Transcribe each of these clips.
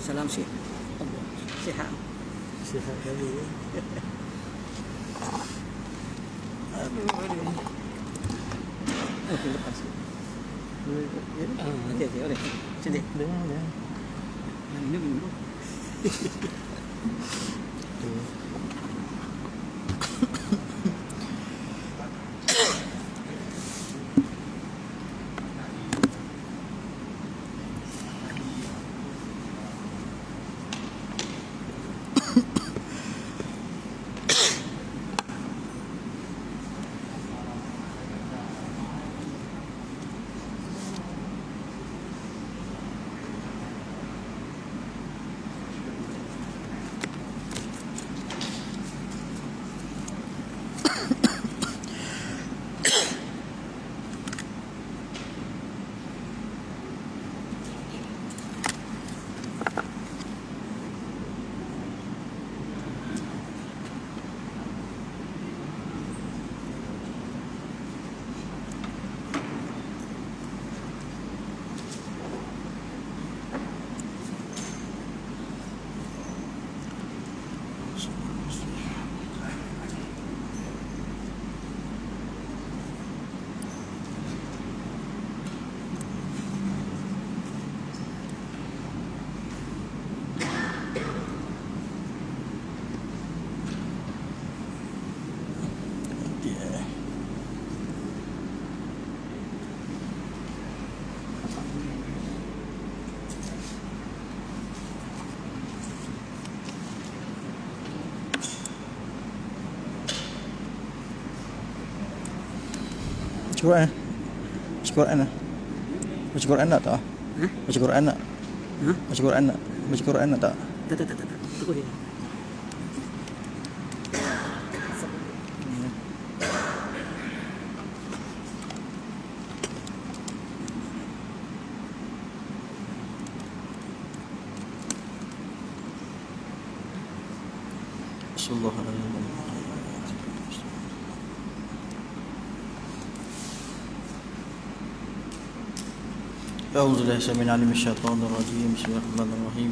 Salam sihat. Sihat. Sihat lagi. Okey, lepas. Okey, boleh. Sini. Dah. Minum dulu. Quran. Quran nak. Baca Quran nak tak? Baca Quran nak. Baca Quran nak. Baca Quran nak tak? Tak. Tunggu dia. Bismillahirrahmanirrahim. أعوذ بالله السميع العليم من الشيطان الرجيم. بسم الله الرحمن الرحيم.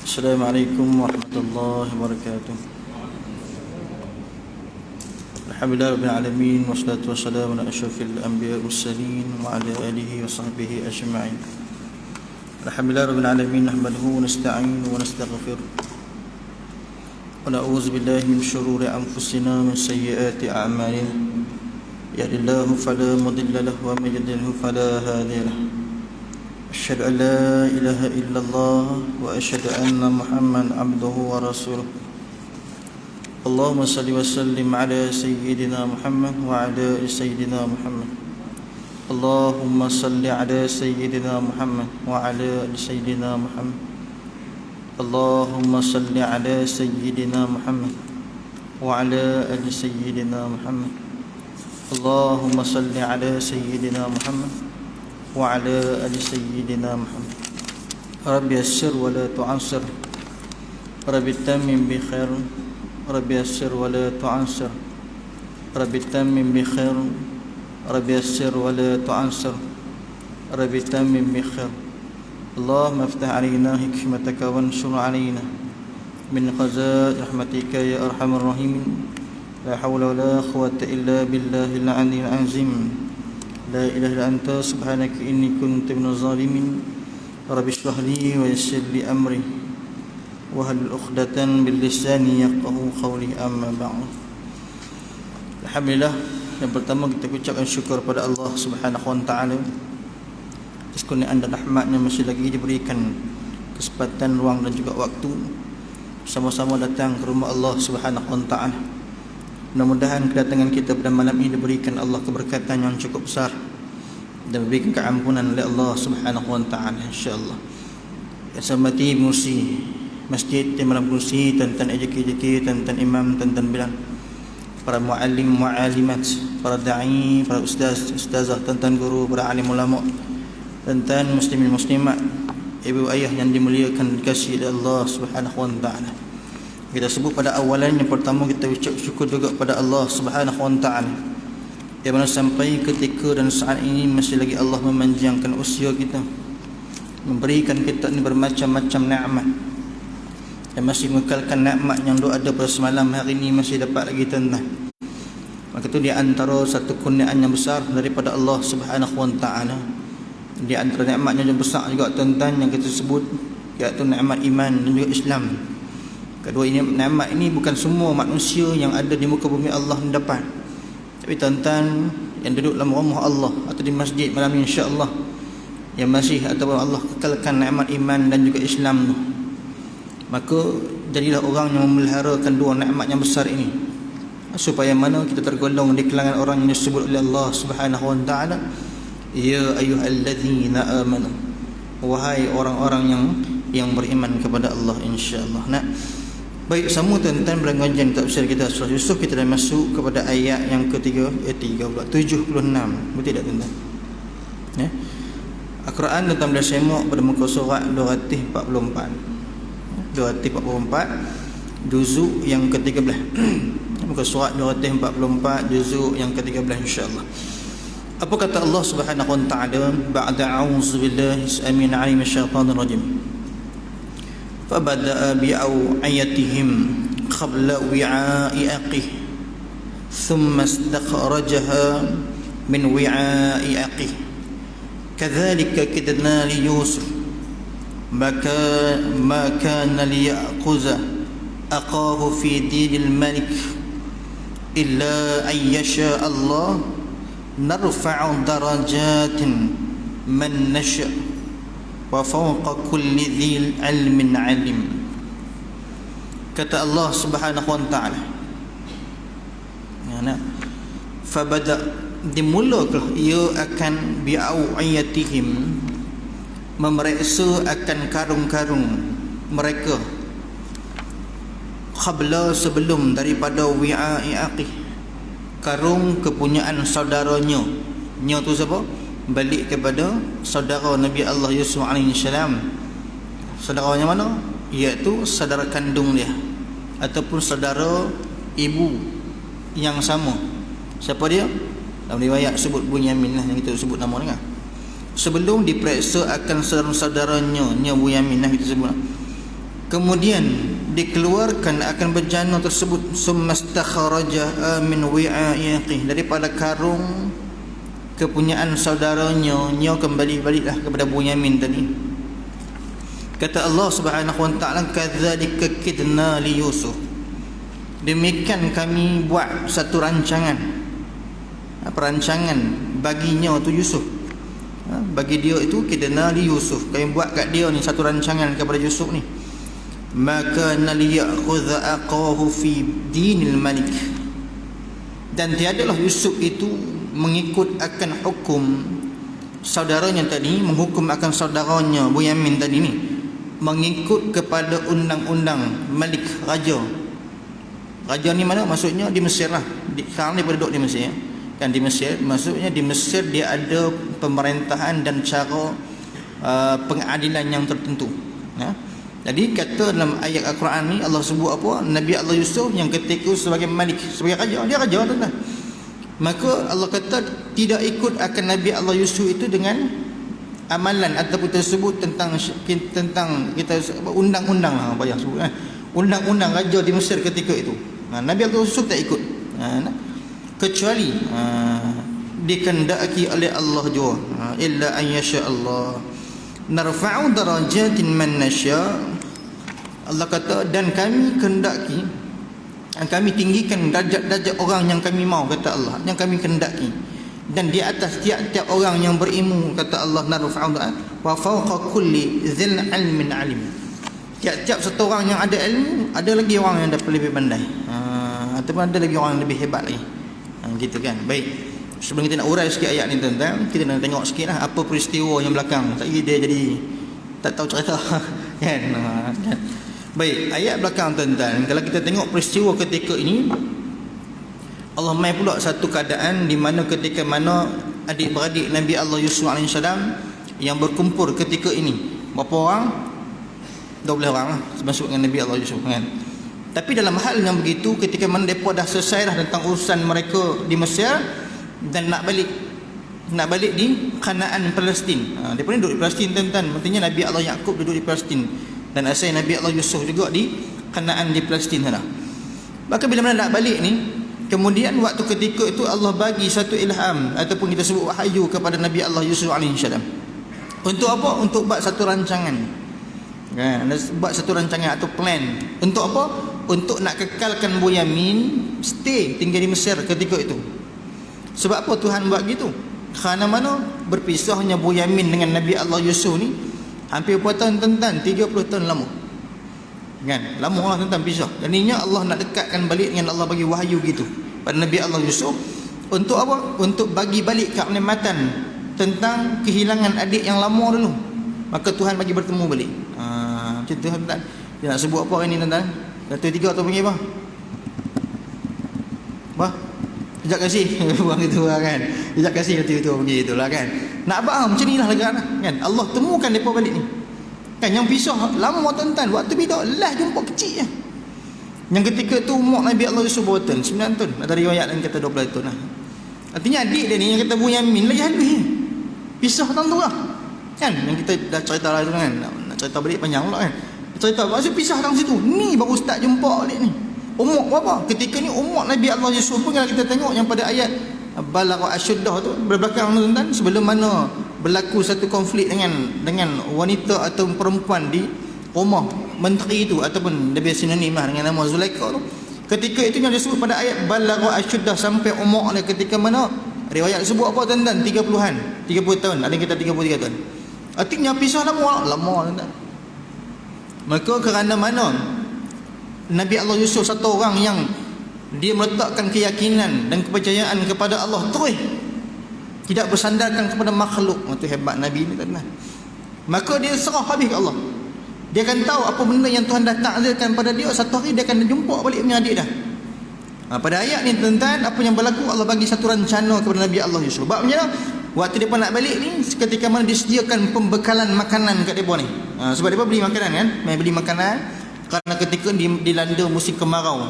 السلام عليكم ورحمة الله وبركاته. الحمد لله رب العالمين والصلاة والسلام على أشرف الأنبياء والمرسلين وعلى آله وصحبه أجمعين. الحمد لله رب العالمين نحمده ونستعينه ونستغفره ونعوذ بالله من شرور أنفسنا ومن سيئات أعمالنا. يهد الله فلا مضل له ومن يضلل فلا هادي له. أشهد أن لا إله إلا الله وأشهد أن محمدا عبده ورسوله. اللهم صل وسلم على سيدنا محمد وعلى آل سيدنا محمد. اللهم صل على سيدنا محمد وعلى آل سيدنا محمد. اللهم صل على سيدنا محمد وعلى آل سيدنا محمد. اللهم صل على سيدنا محمد وعلى آل سيدنا محمد. رب يسر ولا تعسر، رب تمم بخير، رب يسر ولا تعسر، رب تمم بخير، رب يسر ولا تعسر، رب تمم بخير. اللهم افتح علينا حكمتك وانشر علينا من خزائن رحمتك يا أرحم الراحمين. لا حول ولا قوة إلا بالله العلي العظيم. لا إله إلا أنت سبحانك إني كنت من الظالمين. رب اشرح لي ويسر لي أمري واحلل عقدة من لساني يفقهوا قولي. أما بعد. Alhamdulillah, yang pertama kita ucapkan syukur pada Allah Subhanahu wa taala atas kurniaan dan rahmatnya masih lagi diberikan kesempatan, ruang dan juga waktu sama-sama datang ke rumah Allah Subhanahu wa taala. Mudah-mudahan kedatangan kita pada malam ini diberikan Allah keberkatan yang cukup besar dan diberikan keampunan oleh Allah Subhanahu wa taala insya-Allah. Yang saya hormati pengurusi masjid, timbalan pengurusi, tuan-tuan AJK, tuan-tuan imam, tuan-tuan bilang, para muallim, muallimat, para dai, para ustaz, ustazah, tuan-tuan guru, para alim ulama, tuan-tuan muslimin muslimat, ibu ayah yang dimuliakan dikasihi oleh Allah Subhanahu wa taala. Kita sebut pada awalan yang pertama kita ucap syukur juga pada Allah Subhanahu wa taala. Yang mana sampai ketika dan saat ini masih lagi Allah memanjangkan usia kita, memberikan kita ni bermacam-macam nikmat, dan masih mengekalkan nikmat yang duk ada pada semalam hari ni masih dapat lagi tuan-tuan. Maka itu di antara satu kurniaan yang besar daripada Allah Subhanahu wa taala. Di antara nikmat yang besar juga tuan-tuan yang kita sebut, iaitu nikmat iman dan juga Islam. Kedua ini nikmat ini bukan semua manusia yang ada di muka bumi Allah mendapat. Tapi tuan-tuan yang duduk dalam rumah Allah atau di masjid malam ini, insya-Allah yang masih ataupun Allah kekalkan nikmat iman dan juga Islam tu, maka jadilah orang yang memeliharakan dua nikmat yang besar ini, supaya mana kita tergolong di kalangan orang yang disebut oleh Allah Subhanahu wa taala, ya ayyuhallazina amanu, wahai orang-orang yang beriman kepada Allah, insya-Allah. Nah, baik, semua tuan-tuan beranggajan tafsir kita surah Yusuf, kita dah masuk kepada ayat yang ketiga, 76. Betul tak tuan-tuan? Ya. Al-Quran tuan-tuan boleh semak pada muka surat 244. 244 juzuk yang ke-13. Muka surat 244 juzuk yang ke-13, insya-Allah. Apa kata Allah Subhanahu wa taala ba'da a'udzubillahi minasyaitonir rajim. فبدأ بأوعيتهم قبل وعاء أخيه ثم استخرجها من وعاء أخيه كذلك كدنا ليوسف ما كان ليأخذ أخاه في دين الملك إلا أن يشاء الله نرفع درجات من نشاء wa fawqa kulli dzil ilmin alim. Kata Allah Subhanahu wa taala, ya, fabada, dimulalah ia akan bi'awiyatihim, memeriksa akan karung-karung mereka, qabla, sebelum, daripada wi'a'i aqih, karung kepunyaan saudaranya. Nya tu siapa? Balik kepada saudara Nabi Allah Yusuf AS. Saudaranya mana? Iaitu saudara kandung dia ataupun saudara ibu yang sama. Siapa dia? Dalam riwayat sebut Bunyamin lah, yang kita sebut nama dia. Sebelum diperiksa akan saudara-saudaranya, nya Bunyamin lah kita sebut. Kemudian dikeluarkan akan bejana tersebut, summastakharaja min wi'a'iqih, daripada karung kepunyaan saudaranya. Nya kembali baliklah kepada Bunyamin tadi. Kata Allah Subhanahu wa taala, kadzalika kidna li Yusuf, demikian kami buat satu rancangan, perancangan baginya tu Yusuf. Bagi dia itu kidna li Yusuf, kami buat kat dia ni satu rancangan kepada Yusuf ni. Maka nali ya'khudha aqahu fi dinil malik, dan tiadalah Yusuf itu mengikut akan hukum saudaranya tadi, menghukum akan saudaranya Bunyamin tadi ni, mengikut kepada undang-undang Malik, raja. Raja ni mana? Maksudnya di Mesir lah. Sekarang dia duduk di Mesir kan, di Mesir. Maksudnya di Mesir dia ada pemerintahan dan cara pengadilan yang tertentu, ya. Jadi kata dalam ayat Al-Quran ni Allah sebut apa? Nabi Allah Yusuf yang ketika sebagai Malik, sebagai raja, dia raja tuan-tuan. Maka Allah kata tidak ikut akan Nabi Allah Yusuf itu dengan amalan ataupun tersebut tentang kita undang-undang lah, apa yang sebut, undang-undang raja di Mesir ketika itu. Nabi Allah Yusuf tak ikut, kecuali dikehendaki oleh Allah jua, illa an yasha Allah narfa'u darajatin man nasya. Allah kata, dan kami kehendaki, kami tinggikan darjat-darjat orang yang kami mau, kata Allah, yang kami kehendaki, dan di atas tiap-tiap orang yang berilmu, kata Allah, narfa'u wa fawqa kulli dzil ilmin alim. Tiap-tiap satu orang yang ada ilmu, ada lagi orang yang dapat lebih pandai, ataupun ada lagi orang yang lebih hebat lagi, gitu kan. Baik, sebelum kita nak urai sikit ayat ni tuan-tuan, kita nak tengok sikit lah apa peristiwa yang belakang. Tak dia jadi tak tahu cerita kan. Baik, ayat belakang tuan-tuan, kalau kita tengok peristiwa ketika ini, Allah mai pula satu keadaan di mana ketika mana adik-beradik Nabi Allah Yusuf AS yang berkumpul ketika ini. Berapa orang? 12 orang lah, termasuk dengan Nabi Allah Yusuf kan. Tapi dalam hal yang begitu, ketika mana mereka dah selesai dah tentang urusan mereka di Mesir dan nak balik, nak balik di Kanaan Palestin. Dia pun duduk di Palestin tuan-tuan. Maksudnya Nabi Allah Yaqub duduk di Palestin, dan asal Nabi Allah Yusuf juga di Kanaan di Palestin sana. Maka bila mana nak balik ni, kemudian waktu ketika itu Allah bagi satu ilham ataupun kita sebut wahyu kepada Nabi Allah Yusuf alaihi salam. Untuk apa? Untuk buat satu rancangan. Kan, buat satu rancangan atau plan. Untuk apa? Untuk nak kekalkan Bunyamin stay tinggal di Mesir ketika itu. Sebab apa Tuhan buat gitu? Kerana mana berpisahnya Bunyamin dengan Nabi Allah Yusuf ni hampir berapa tahun tuan-tuan? 30 tahun lama. Kan? Lama lah tuan-tuan pisah. Jadinya Allah nak dekatkan balik dengan Allah bagi wahyu gitu pada Nabi Allah Yusuf. Untuk apa? Untuk bagi balik kenikmatan tentang kehilangan adik yang lama dulu. Maka Tuhan bagi bertemu balik. Macam tu tuan-tuan. Dia nak sebut apa hari ni tuan-tuan? Datuk 3 atau panggil apa? Apa? Sekejap kasih. Buang itu lah kan. Sekejap kasih itu pergi itulah kan. Nak abang macam ni lah negara kan. Allah temukan mereka balik ni. Kan yang pisah lama tuan-tuan. Waktu bila last jumpa kecil je. Yang ketika tu umur Nabi Allah Yusuf berapa tahun? 9 tahun. Ada riwayat yang kata 12 tahun lah. Artinya adik dia ni yang kata Bunyamin lagi halus ni. Pisah tahun tu lah. Kan yang kita dah cerita lah tu kan. Nak cerita balik panjang pula kan. Cerita maksud pisah dalam situ. Ni baru start jumpa balik ni. Umur berapa? Ketika ni umur Nabi Allah Yusuf pun kalau kita tengok yang pada ayat balagha asyuddah tu berbelakang tuan-tuan, sebelum mana berlaku satu konflik dengan wanita atau perempuan di rumah menteri itu ataupun lebih sinonim lah dengan nama Zulaikha tu. Ketika itu yang disebut pada ayat balagha asyuddah sampai umur dia ketika mana riwayat sebut apa tuan-tuan? 30-an, 30 tahun, ada yang kata 33 tahun. Artinya pisah lama tuan-tuan. Maka kerana mana Nabi Allah Yusuf satu orang yang dia meletakkan keyakinan dan kepercayaan kepada Allah terus, tidak bersandarkan kepada makhluk. Itu hebat Nabi ni tuan-tuan. Maka dia serah habis ke Allah. Dia akan tahu apa benda yang Tuhan dah takdirkan pada dia. Satu hari dia akan jumpa balik punya adik dah. Pada ayat ni tuan-tuan, apa yang berlaku, Allah bagi satu rencana kepada Nabi Allah Yusuf. Sebab macam mana? Waktu mereka nak balik ni, ketika mana disediakan pembekalan makanan kat mereka ni. Sebab mereka beli makanan kan, main beli makanan. Kerana ketika dilanda musim kemarau,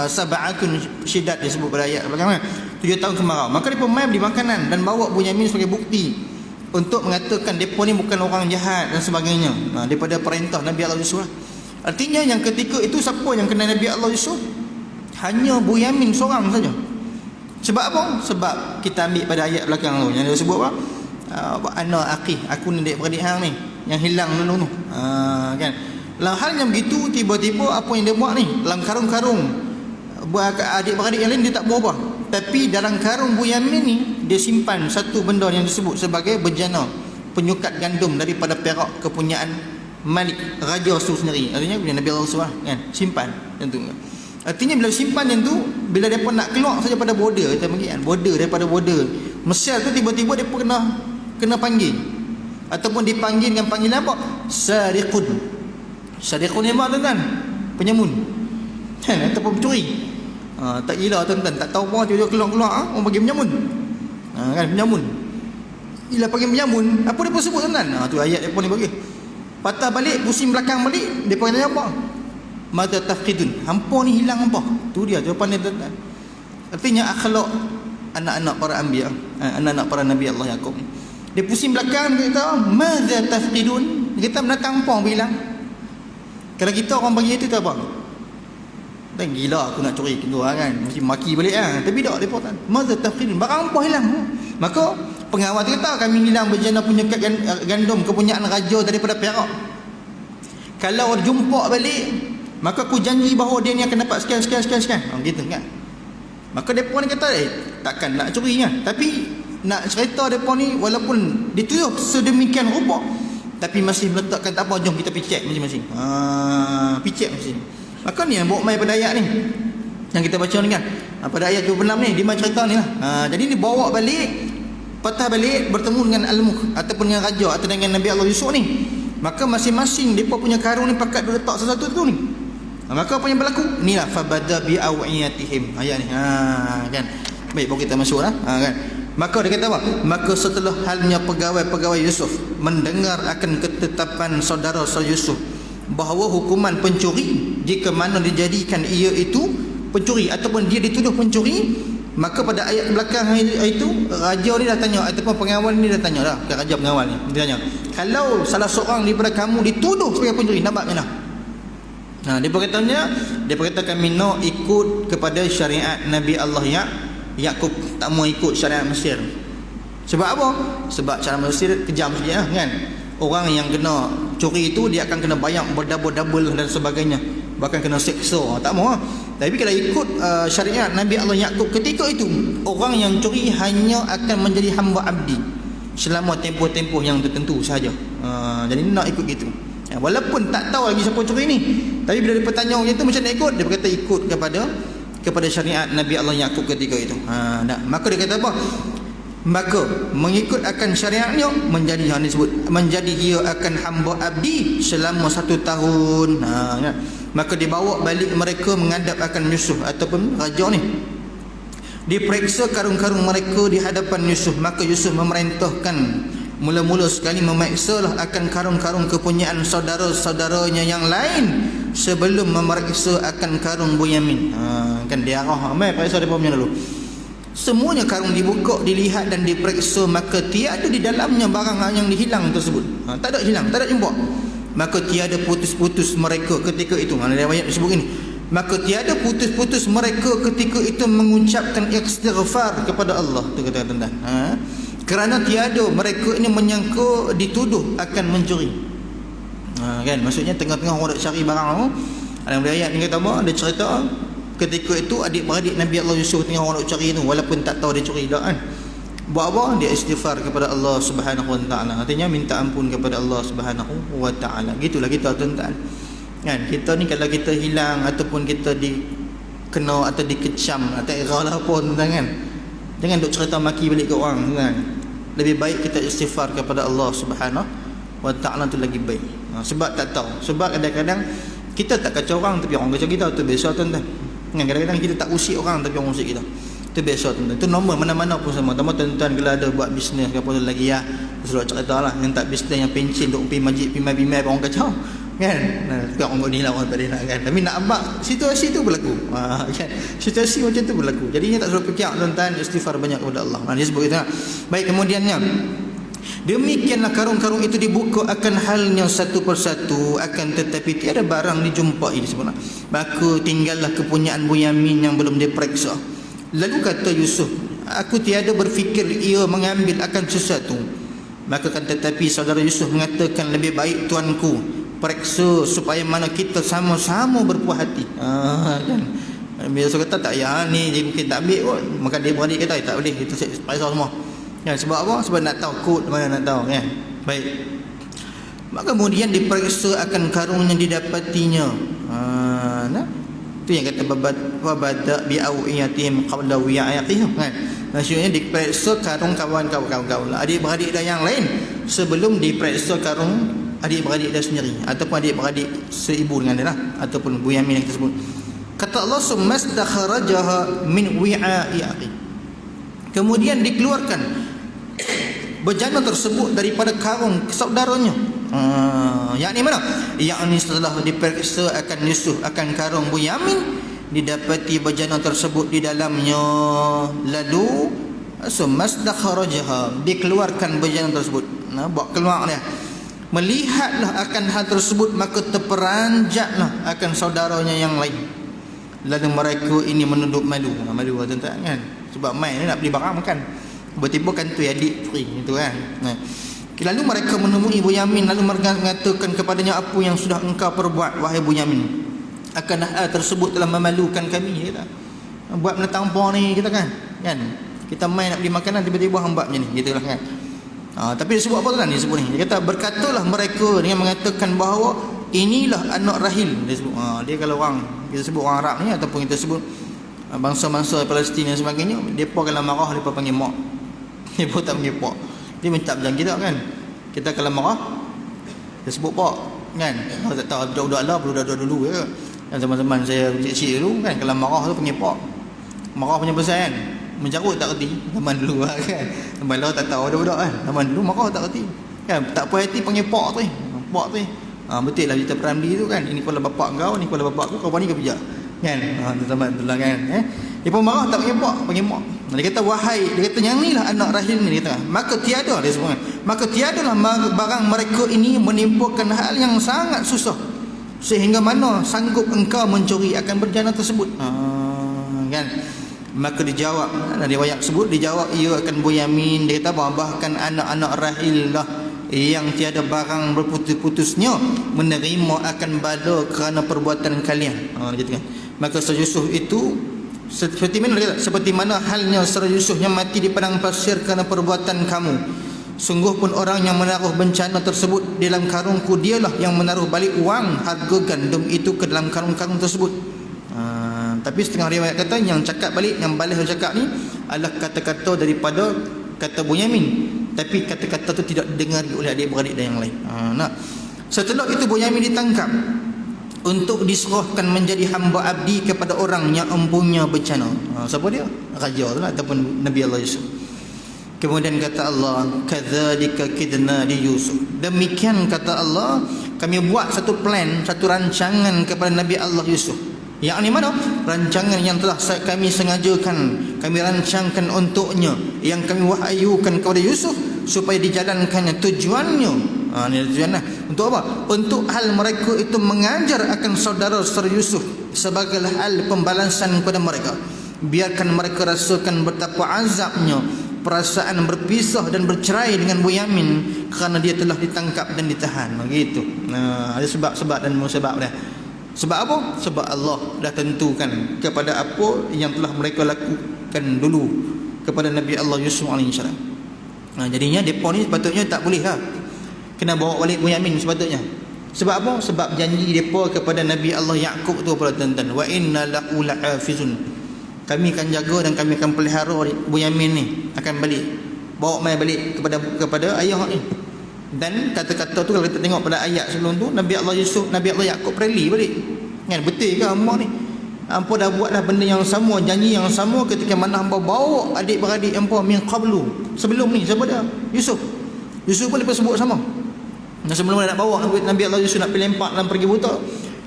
sab'atun syidat disebut pada ayat bagaimana? 7 tahun kemarau. Maka mereka main beli makanan dan bawa Bunyamin sebagai bukti untuk mengatakan mereka ni bukan orang jahat dan sebagainya. Daripada perintah Nabi Allah Yusuf. Artinya yang ketika itu siapa yang kena Nabi Allah Yusuf? Hanya Bunyamin seorang saja. Sebab apa? Sebab kita ambil pada ayat belakang tu yang dia sebut apa? Ana aqi, aku ni adik-beradik hang ni yang hilang dulu tu. Kan? Dalam hal yang begitu, tiba-tiba apa yang dia buat ni, dalam karung-karung buat adik-beradik yang lain dia tak berubah. Tapi dalam karung Bunyamin ni dia simpan satu benda yang disebut sebagai bejana, penyukat gandum daripada perak kepunyaan Malik, raja tu sendiri. Artinya bila Nabi Allah kan simpan yang tu. Artinya bila simpan yang tu, bila depa nak keluar saja pada border, kita panggil kan, border daripada border Mesir tu, tiba-tiba depa kena panggil ataupun dipanggil dengan panggilan apa? Sariqun. Sariqun ni apa tuan-tuan? Penyamun. Kan, ataupun pencuri. Tak gila tuan-tuan, tak tahu apa dia keluar-keluar orang bagi penyamun. Kan penyamun. Gila panggil penyamun, apa dia pun sebut tuan-tuan? Tu ayat depa ni bagi. Patah balik, pusing belakang balik, depa tanya apa? Mata tafqidun. Hampa ni hilang apa? Tu dia jawapan dia tuan-tuan. Artinya akhlak anak-anak para anbiya, anak-anak para Nabi Allah Yaqub. Dia pusing belakang, dia kata, "Madza tafqidun?" Dia kata, "Menatang apa bilang?" Kalau kita orang bagi itu tak apa. Dan gila aku nak curi gitu kan. Mesti maki balik kan. Tapi tak depa kan. Madza tafqidun? Barang apa hilang? Maka pengawal tu kata, "Kami hilang bejana penyukat gandum kepunyaan raja daripada Perak. Kalau jumpa balik, maka aku janji bahawa dia ni akan dapat sekian. Gitu kan. Maka depa ni kata, takkan nak curi kan. Tapi nak cerita depa ni walaupun dituduh sedemikian rupa, tapi masih meletakkan tak apa, jom kita pergi cek masing-masing. Pergi cek masing-masing. Maka ni yang bawa mai pada ayat ni yang kita baca ni kan. Pada ayat 26 ni dia mai cerita ni lah. Jadi ni bawa balik, patah balik bertemu dengan Al-Mulk ataupun dengan raja atau dengan Nabi Allah Yusuf ni. Maka masing-masing depa punya karung ni pakat dia letak sesuatu tu ni. Maka apa yang berlaku? Inilah fabada bi awiyatihim. Ayat ni. Kan. Baik, baru kita masuklah. Kan. Maka dia kata apa? Maka setelah halnya pegawai-pegawai Yusuf mendengar akan ketetapan saudara-saudara Yusuf bahawa hukuman pencuri jika mana dijadikan ia itu pencuri ataupun dia dituduh pencuri, Maka pada ayat belakang itu raja ni dah tanya, ataupun pengawal ni dah tanya dah ke raja pengawal ni. Dia tanya, kalau salah seorang daripada kamu dituduh sebagai pencuri, nak buat macam mana? Dia berkata kami nak ikut kepada syariat Nabi Allah Yaqub, tak mau ikut syariat Mesir. Sebab apa? Sebab syariat Mesir kejam sikit lah, kan. Orang yang kena curi itu dia akan kena bayar berdouble-double dan sebagainya, bahkan kena seksa. Tak mau. Tapi kalau ikut syariat Nabi Allah Yaqub ketika itu, orang yang curi hanya akan menjadi hamba abdi selama tempoh-tempoh yang tertentu sahaja. Jadi nak ikut gitu. Walaupun tak tahu lagi siapa curi ni, tapi bila dia bertanya orang itu macam nak ikut, dia berkata ikut kepada syariat Nabi Allah Yaqub ketika itu. Maka dia kata apa? Maka mengikut akan syariatnya menjadi yang disebut, menjadi dia akan hamba abdi selama 1 tahun. Maka dibawa balik mereka menghadap akan Yusuf ataupun raja ni. Diperiksa karung-karung mereka di hadapan Yusuf. Maka Yusuf memerintahkan, mula-mula sekali memeriksalah akan karung-karung kepunyaan saudara-saudaranya yang lain sebelum memeriksa akan karung Bunyamin. Kan dia arah, mai periksa depa punya dulu. Semuanya karung dibuka, dilihat dan diperiksa, maka tiada di dalamnya barang yang dihilang tersebut. Tak ada hilang, tak ada jumpa. Maka tiada putus-putus mereka ketika itu. Riwayat disebut ini. Maka tiada putus-putus mereka ketika itu mengucapkan istighfar kepada Allah. Tu kata tuan-tuan. Kerana tiada mereka ini menyangka dituduh akan mencuri. Kan, maksudnya tengah-tengah orang nak cari barang tu. Dalam riwayat ni kata apa? Dia cerita ketika itu adik-beradik Nabi Allah Yusuf tengah orang nak cari tu, walaupun tak tahu dia curi dah kan. Buat apa? Dia istighfar kepada Allah Subhanahu wa taala. Artinya minta ampun kepada Allah Subhanahu wa taala. Gitulah kita tuan-tuan. Kan, kita ni kalau kita hilang ataupun kita dikena atau dikecam atau error pun kan, jangan duk cerita maki balik ke orang kan. Lebih baik kita istighfar kepada Allah Subhanahu wa taala, tu lagi baik. Sebab tak tahu. Sebab kadang-kadang kita tak kacau orang tapi orang kacau kita, tu biasa tuan-tuan. Kadang-kadang kita tak usik orang tapi orang usik kita. Itu biasa tuan-tuan. Itu normal mana-mana pun sama. Tambah tuan-tuan kalau ada buat bisnes ke apa tu lagi ya, selalu cerita lah yang tak bisnes yang pencin duk pergi masjid pimai-pimai orang kacau. Kan? Orang ni lah orang tak nak kan. Tapi nak abang situasi tu berlaku. Kan? Situasi macam tu berlaku. Jadinya tak selalu fikir tuan-tuan, istighfar banyak kepada Allah. Dia sebut gitu. Baik, kemudiannya demikianlah karung-karung itu dibuka akan halnya satu persatu, akan tetapi tiada barang dijumpai sebenarnya. Maka tinggallah kepunyaan Bunyamin yang belum diperiksa. Lalu kata Yusuf, aku tiada berfikir ia mengambil akan sesuatu. Maka kan tetapi saudara Yusuf mengatakan, lebih baik tuanku periksa supaya mana kita sama-sama berpuas hati. Kan? Biasa kata tak ya ni dia mungkin tak ambil kot. Maka dia beradik kata tak boleh, kita periksa semua. Ya, sebab apa? Sebab nak tahu kod mana nak tahu kan. Baik. Maka kemudian diperiksa akan karung yang didapatinya. Itu yang kata babada bi awiyatihim qabla wi'ayatihim kan. Maksudnya diperiksa karung kawan-kawan adik-beradik dan yang lain sebelum diperiksa karung adik-beradik dia sendiri ataupun adik-beradik seibu dengan dia lah, ataupun Bunyamin yang tersebut. Kata Allah, sumastakharajaha min wi'a'i aqi. Kemudian dikeluarkan bejana tersebut daripada karung saudaranya. Yakni mana? Yakni setelah diperiksa akan Yusuf akan karung Bunyamin, didapati bejana tersebut di dalamnya. Lalu sumastakharajaha, dikeluarkan bejana tersebut. Buat keluar dia. Melihatlah akan hal tersebut, maka terperanjatlah akan saudaranya yang lain. Lalu mereka ini menunduk malu. Malu tuan-tuan kan. Sebab main nak beli barang makan, tiba-tiba kan tu adik free itu kan. Lalu mereka menemui Bunyamin, lalu mereka mengatakan kepadanya, apa yang sudah engkau perbuat wahai Bunyamin? Akan hal tersebut telah memalukan kami, kata. Buat benda tampar ni kita kan. Kita main nak beli makanan, tiba-tiba hamba macam ni, gitulah kan. Tapi dia sebut apa tuan? Dia sebut ni. Dia kata, berkatalah mereka dengan mengatakan bahawa inilah anak Rahil. Dia sebut. Dia kalau orang, kita sebut orang Arab ni ataupun kita sebut bangsa-bangsa Palestin dan sebagainya, mereka kalau marah mereka panggil mak. Mereka tak panggil pak. Dia minta macam kita kan. Kita kalau marah dia sebut pak kan. Kalau tak tahu budak-budak lah, budak-budak dulu ya. Dan zaman-zaman saya kecil dulu kan, kalau marah tu panggil pak. Marah punya besar kan. Menjarut tak reti zaman dulu kan. Zaman lah tak tahu budak-budak kan. Zaman dulu marah tak reti. Kan tak puas hati panggil pak tu. Pak tu. Betul lah cerita primary tu kan. Ini kepala bapak kau, ni kepala bapak kau, kau ni kau pijak. Kan? Tuan-tuan itulah kan. Dia pun marah tak bagi mak. Dia kata wahai, dia kata yang inilah anak rahim ni, dia kata. Maka tiada, dia sebut. Maka tiadalah barang mereka ini menimpakan hal yang sangat susah sehingga mana sanggup engkau mencuri akan berjana tersebut. Kan? Maka dijawab, riwayat sebut dijawab ia akan Bunyamin. Dia kata bahkan anak-anak rahil lah yang tiada barang berputus-putusnya menerima akan bala kerana perbuatan kalian. Gitu kan. Maka Saudara Yusuf itu seperti mana halnya Saudara Yusuf yang mati di padang pasir kerana perbuatan kamu. Sungguh pun orang yang menaruh bencana tersebut dalam karungku, dialah yang menaruh balik wang harga gandum itu ke dalam karung-karung tersebut. Tapi setengah riwayat kata yang cakap balik, yang balas cakap ni adalah kata-kata daripada kata Bunyamin, tapi kata-kata tu tidak didengar oleh adik-beradik dan yang lain. Setelah itu Bunyamin ditangkap untuk diserahkan menjadi hamba abdi kepada orang yang empunya bencana. Siapa dia? Raja tu lah, ataupun Nabi Allah Yusuf. Kemudian kata Allah, kadzalika kidna li Yusuf. Demikian kata Allah, kami buat satu plan, satu rancangan kepada Nabi Allah Yusuf. Yang ni mana? Rancangan yang telah kami sengajakan, kami rancangkan untuknya, yang kami wahyukan kepada Yusuf supaya dijalankannya. Tujuannya, ini tujuannya untuk apa? Untuk hal mereka itu mengajar akan saudara-saudara Yusuf sebagai hal pembalasan kepada mereka. Biarkan mereka rasakan betapa azabnya perasaan berpisah dan bercerai dengan Bunyamin kerana dia telah ditangkap dan ditahan. Begitu. Ada sebab-sebab dan musabab dah. Sebab apa? Sebab Allah dah tentukan kepada apa yang telah mereka lakukan dulu kepada Nabi Allah Yusuf AS. Jadinya mereka ni sepatutnya tak boleh lah kena bawa balik Bunyamin sepatutnya. Sebab apa? Sebab janji mereka kepada Nabi Allah Yaqub tu pada tuan-tuan, wa inna lahu lahafizun, kami akan jaga dan kami akan pelihara Bunyamin ni, akan balik, bawa mai balik kepada ayah ni. Dan kata-kata tu kalau kita tengok pada ayat sebelum tu, Nabi Allah Yusuf, Nabi Allah Yaqub rally balik. Kan betul ke hamba ni? Hamba dah buat dah benda yang sama, janji yang sama ketika mana hamba bawa adik-beradik hamba min qablu. Sebelum ni siapa dia? Yusuf. Yusuf pun lepas sebut sama. Dan sebelum nak bawa Nabi Allah Yusuf nak lempar dalam pergi buta,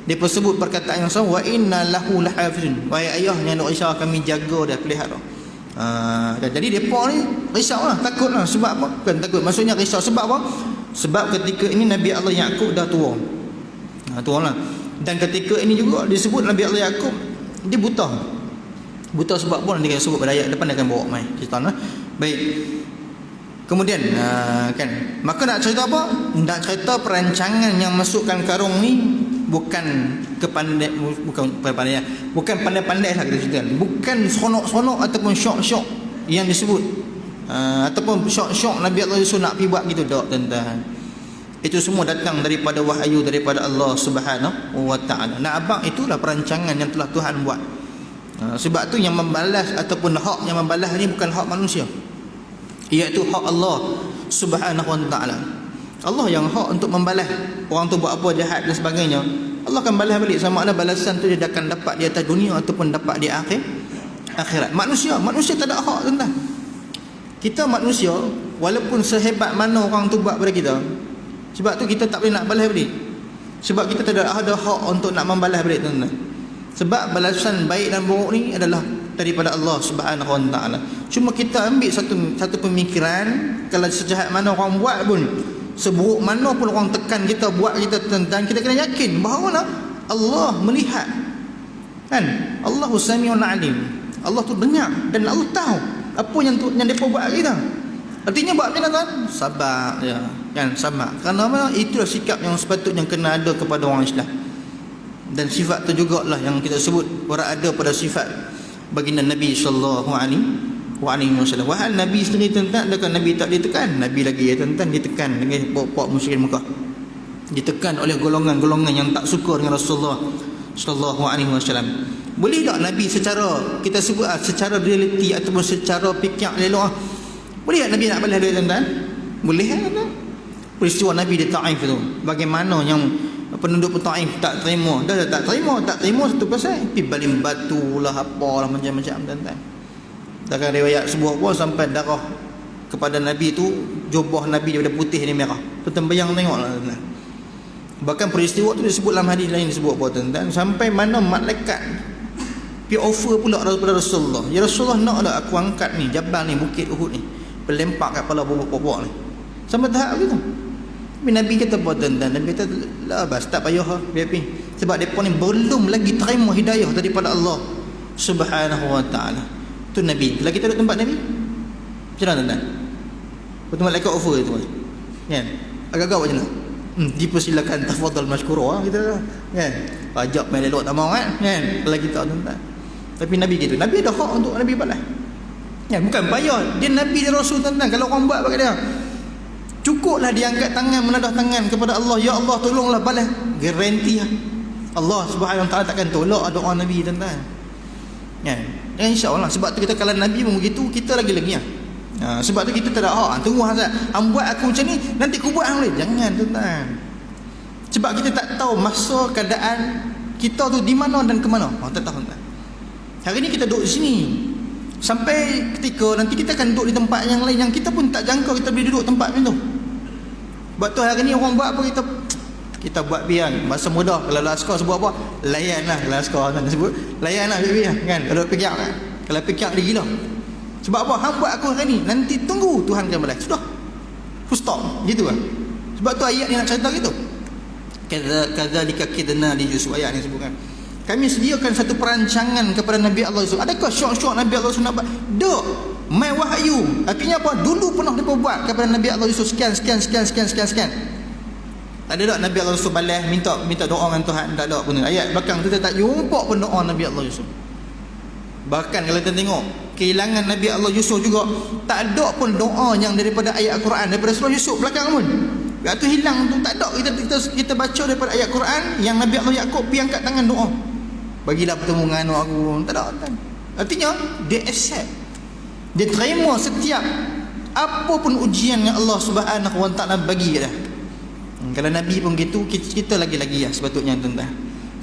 dia pun sebut perkataan yang sama, wa inna lahu lahafizun. Wahai ayah yang nak risau, kami jaga dan pelihara. Jadi mereka ni risaulah, takutlah. Sebab apa? Bukan takut, maksudnya risau sebab apa? Sebab ketika ini Nabi Allah Yaqub dah tua. Tua lah. Dan ketika ini juga disebut Nabi Allah Yaqub dia buta. Buta sebab pun dia akan sebut pada ayat depan, dia akan bawa mai cerita lah. Baik. Kemudian kan, maka nak cerita apa? Nak cerita perancangan yang masukkan karung ni bukan pandai-pandai lah kita cerita. Bukan seronok-seronok ataupun syok-syok yang disebut, ataupun syok-syok Nabi Allah Yusuf nak pergi buat gitu, tak tuan-tuan. Itu semua datang daripada wahyu daripada Allah Subhanahu wa taala. Nak abang itulah perancangan yang telah Tuhan buat. Sebab tu yang membalas ataupun hak yang membalas ni bukan hak manusia, iaitu hak Allah Subhanahu wa taala. Allah yang hak untuk membalas orang tu buat apa jahat dan sebagainya. Allah akan balas balik, sama ada balasan tu dia akan dapat di atas dunia ataupun dapat di akhirat. Manusia tak ada hak, tuan-tuan. Kita manusia, walaupun sehebat mana orang tu buat pada kita, sebab tu kita tak boleh nak balas balik. Sebab kita tak ada hak untuk nak membalas balik, tuan-tuan. Sebab balasan baik dan buruk ni adalah daripada Allah Subhanahu wa taala. Cuma kita ambil satu pemikiran, kalau sejahat mana orang buat pun, seburuk mana pun orang tekan kita, buat kita, tuan-tuan, kita kena yakin bahawa Allah melihat. Kan? Allahu Sami'un Alim. Allah tu dengar dan Allah tahu apa yang depa buat kita. Artinya buat macam mana, tuan? Sabar ya. Kan, sabar. Kerana apa? Itulah sikap yang sepatutnya kena ada kepada orang Islam. Dan sifat tu jugalah yang kita sebut berada pada sifat baginda Nabi sallallahu alaihi wasallam. Wahal Nabi sendiri, tuan-tuan, adakah Nabi tak ditekan? Nabi lagi ya, tuan-tuan, ditekan dengan puak-puak musyrikin Mekah. Ditekan oleh golongan-golongan yang tak suka dengan Rasulullah sallallahu alaihi wasallam. Boleh tak Nabi secara kita sebut secara realiti ataupun secara fikir elok, boleh tak Nabi nak balas dia, tuan-tuan? Boleh kan? Peristiwa Nabi di Taif tu, bagaimana yang penduduk Taif tak terima. Dah tak terima satu pasal pergi baling batu lah, apalah macam-macam, tuan-tuan. Dalam riwayat sebuah buah sampai darah kepada Nabi tu, jubah Nabi daripada putih ni merah. Tuan-tuan bayang tengoklah, tuan-tuan. Bahkan peristiwa tu disebut dalam hadis lain disebut apa, tuan-tuan, sampai mana malaikat Pi offer pula daripada Rasulullah. Ya Rasulullah, naklah aku angkat ni jabal ni, bukit Uhud ni, pelempar kat kepala bobok-bobok ni. Sampai tahap gitu. Tapi Nabi kata apa tuan-tuan? Nabi kata lah bas, tak payah biar pi. Sebab depa ni belum lagi terima hidayah daripada Allah Subhanahu wa taala. Tu Nabi. Bila kita duduk tempat Nabi, macam mana tuan-tuan? Betul malaikat offer tu kan? Agak-agak macam mana? Dipersilakan, tafadhal masykurah kita kan. Pajak main elok tak mau kan? Kalau kita tuan-tuan. Tapi Nabi gitu. Nabi ada hak untuk Nabi balas. Kan, bukan payah. Dia Nabi, dia Rasul tuan-tuan. Kalau orang buat pakai dia, cukuplah dia angkat tangan, menadah tangan kepada Allah, ya Allah tolonglah balas. Garanti lah Allah Subhanahu wa taala takkan tolak doa Nabi tuan-tuan. Kan? Dan insya-Allah sebab tu kita kalau Nabi pun begitu, kita lagi-lagi lah. Sebab tu kita tak ada hak. Tunggu Hazrat, buat aku macam ni, nanti aku buat hang boleh. Jangan tuan-tuan. Sebab kita tak tahu masa keadaan kita tu di mana dan ke mana. Tak tahu tuan-tuan. Hari ni kita duduk di sini. Sampai ketika nanti kita akan duduk di tempat yang lain yang kita pun tak jangka kita boleh duduk tempat macam tu. Sebab tu hari ni orang buat apa, kita buat biar masa mudah. Kalau askar sebut apa, layanlah. Kalau askar kan sebut layanlah biar kan. Kalau fikir kan, kalau fikir dia gila. Sebab apa? Hang buat aku hari ni, nanti tunggu Tuhan akan balas. Sudah. Full stop. Gitu kan. Sebab tu ayat ni nak cerita gitu. Kadzalika kidna li Yusuf, ayat ni sebutkan. Kami sediakan satu perancangan kepada Nabi Allah Yusuf. Adakah syok-syok Nabi Allah Yusuf nak buat? Duk. Mai wahyu. Artinya apa? Dulu pernah dia buat kepada Nabi Allah Yusuf sekian. Tak ada tak Nabi Allah Yusuf balas minta doa dengan Tuhan, tak ada pun. Ayat belakang tu kita tak jumpa pun doa Nabi Allah Yusuf. Bahkan kalau kita tengok kehilangan Nabi Allah Yusuf juga, tak ada pun doa yang daripada ayat Quran, daripada surah Yusuf belakang pun. Waktu hilang tu tak ada kita baca daripada ayat Quran yang Nabi Allah Yaqub pergi angkat tangan doa. Bagilah bertemu dengan aku. Tak ada kan. Artinya dia accept. Dia terima setiap apa pun ujian yang Allah Subhanahu wa taala bagi dah. Kalau Nabi pun gitu, kita lagi-lagi lah sepatutnya tuan-tuan.